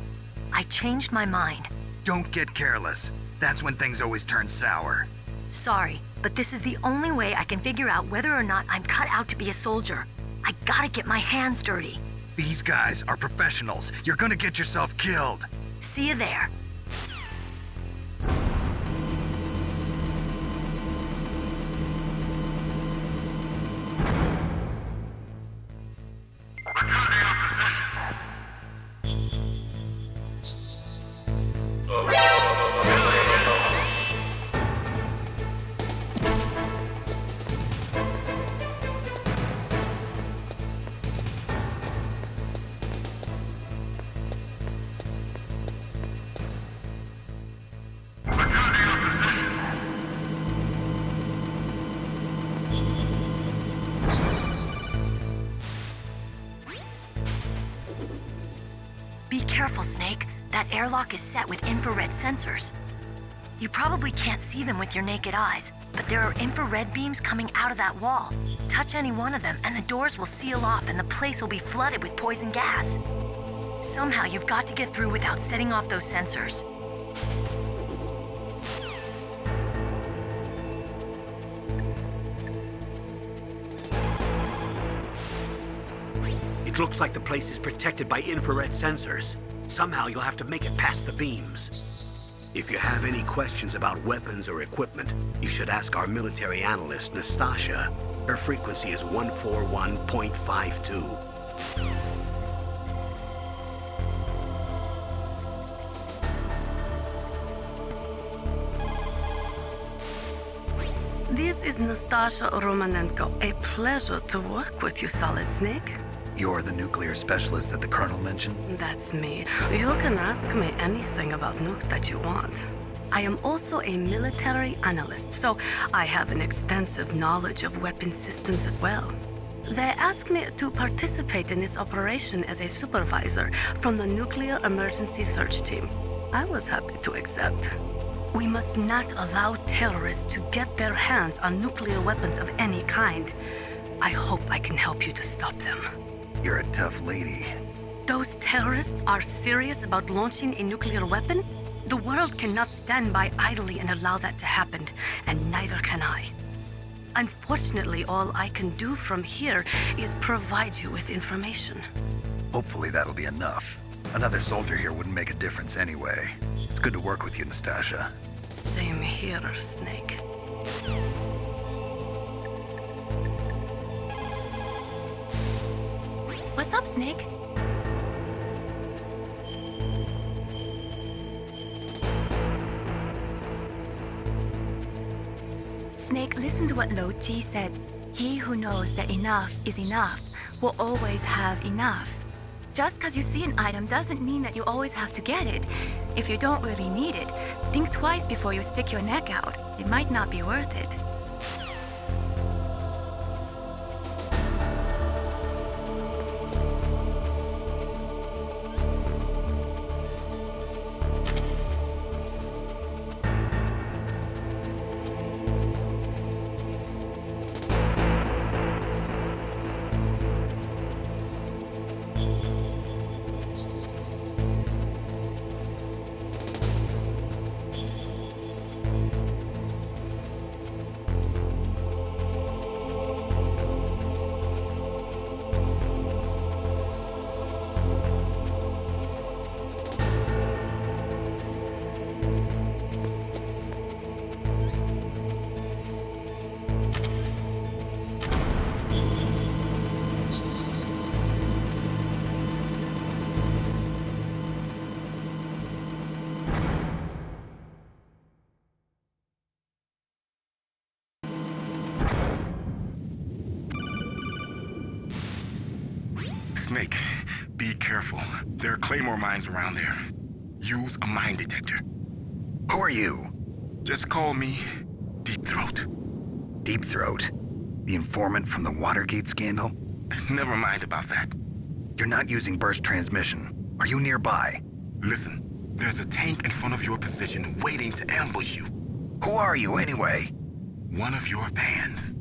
I changed my mind. Don't get careless. That's when things always turn sour. Sorry, but this is the only way I can figure out whether or not I'm cut out to be a soldier. I gotta get my hands dirty. These guys are professionals. You're gonna get yourself killed. See you there. careful, Snake. That airlock is set with infrared sensors. You probably can't see them with your naked eyes, but there are infrared beams coming out of that wall. Touch any one of them, and the doors will seal off and the place will be flooded with poison gas. Somehow you've got to get through without setting off those sensors. It looks like the place is protected by infrared sensors. Somehow you'll have to make it past the beams. If you have any questions about weapons or equipment, you should ask our military analyst, Nastasha. Her frequency is 141.52. This is Nastasha Romanenko. A pleasure to work with you, Solid Snake. You're the nuclear specialist that the Colonel mentioned? That's me. You can ask me anything about nukes that you want. I am also a military analyst, so I have an extensive knowledge of weapon systems as well. They asked me to participate in this operation as a supervisor from the Nuclear Emergency Search Team. I was happy to accept. We must not allow terrorists to get their hands on nuclear weapons of any kind. I hope I can help you to stop them. You're a tough lady. Those terrorists are serious about launching a nuclear weapon? The world cannot stand by idly and allow that to happen, and neither can I. Unfortunately, all I can do from here is provide you with information. Hopefully that'll be enough. Another soldier here wouldn't make a difference anyway. It's good to work with you, Nastasha. Same here, Snake. What's up, Snake? Snake, listen to what Lo Chi said. He who knows that enough is enough will always have enough. Just because you see an item doesn't mean that you always have to get it. If you don't really need it, think twice before you stick your neck out. It might not be worth it. Snake, be careful. There are Claymore mines around there. Use a mine detector. Who are you? Just call me Deep Throat. Deep Throat? The informant from the Watergate scandal? Never mind about that. You're not using burst transmission. Are you nearby? Listen, there's a tank in front of your position waiting to ambush you. Who are you anyway? One of your fans.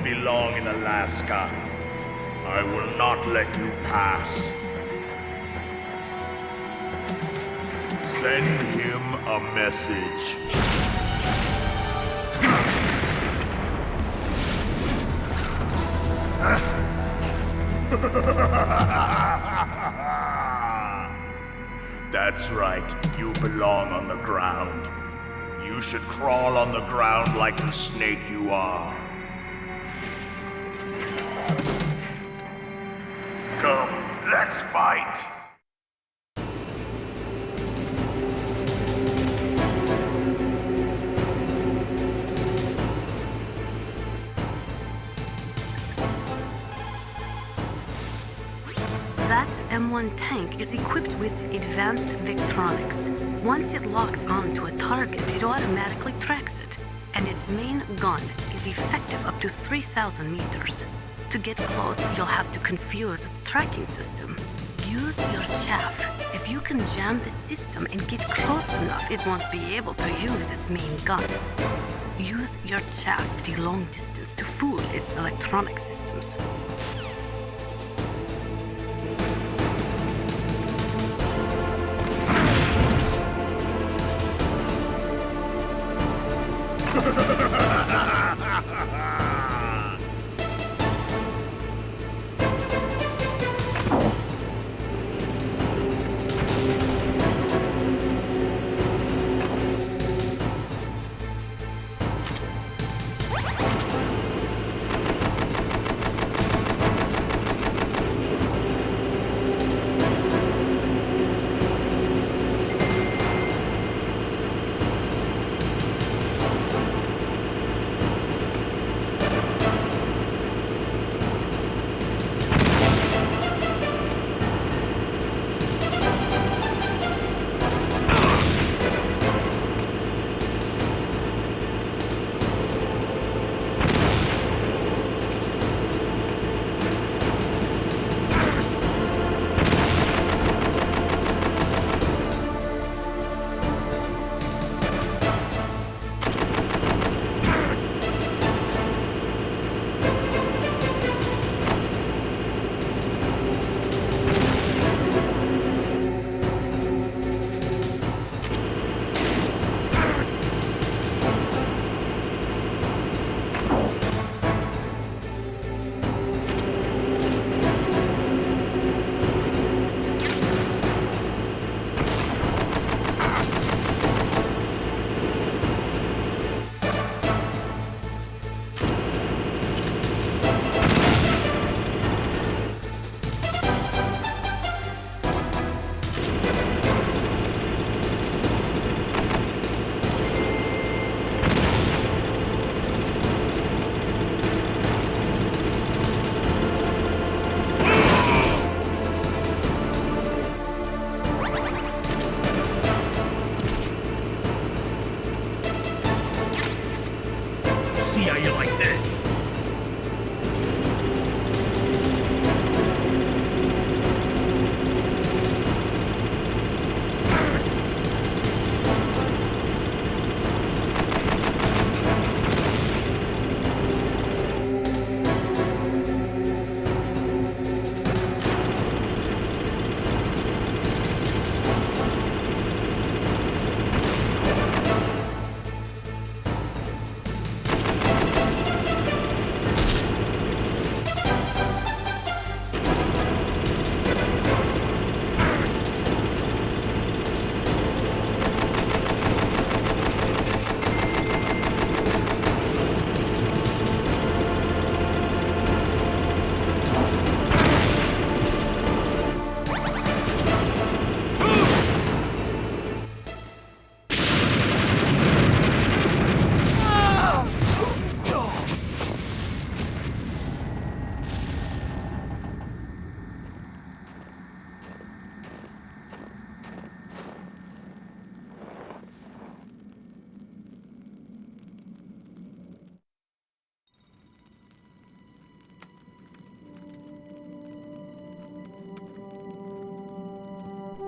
belong in Alaska. I will not let you pass. Send him a message. That's right, you belong on the ground. You should crawl on the ground like the snake you are. Come, let's fight. That M1 tank is equipped with advanced Victronics. Once it locks onto a target, it automatically tracks it. And its main gun is effective up to 3,000 meters. To get close, you'll have to confuse its tracking system. Use your chaff. If you can jam the system and get close enough, it won't be able to use its main gun. Use your chaff at a long distance to fool its electronic systems.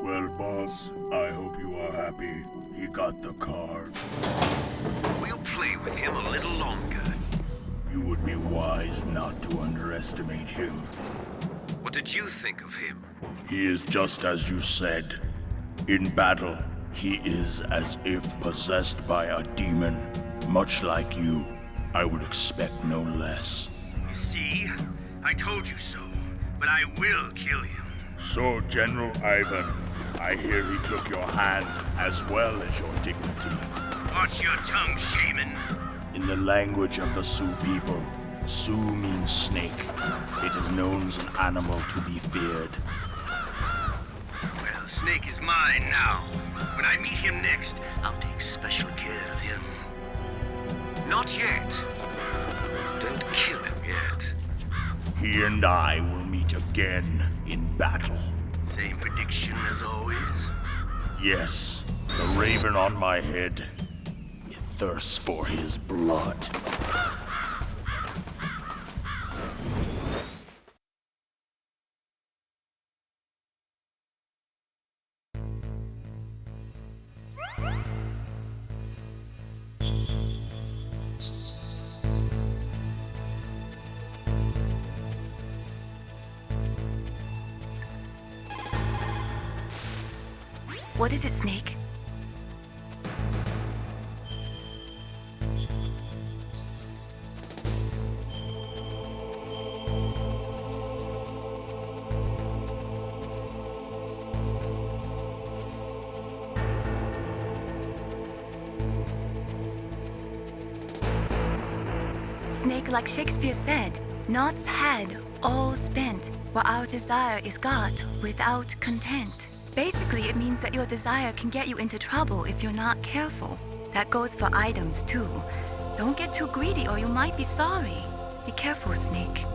Well, boss, I hope you are happy. He got the card. We'll play with him a little longer. You would be wise not to underestimate him. What did you think of him? He is just as you said. In battle, he is as if possessed by a demon. Much like you, I would expect no less. See? I told you so. But I will kill him. So, General Ivan, I hear he took your hand as well as your dignity. Watch your tongue, shaman. In the language of the Sioux people, Sioux means snake. It is known as an animal to be feared. Well, Snake is mine now. When I meet him next, I'll take special care of him. Not yet. Don't kill him yet. He and I will meet again in battle. Same prediction as always? Yes, the raven on my head. It thirsts for his blood. What is it, Snake? Snake, like Shakespeare said, naught's had, all spent, while our desire is got without content. Basically, it means that your desire can get you into trouble if you're not careful. That goes for items, too. Don't get too greedy or you might be sorry. Be careful, Snake.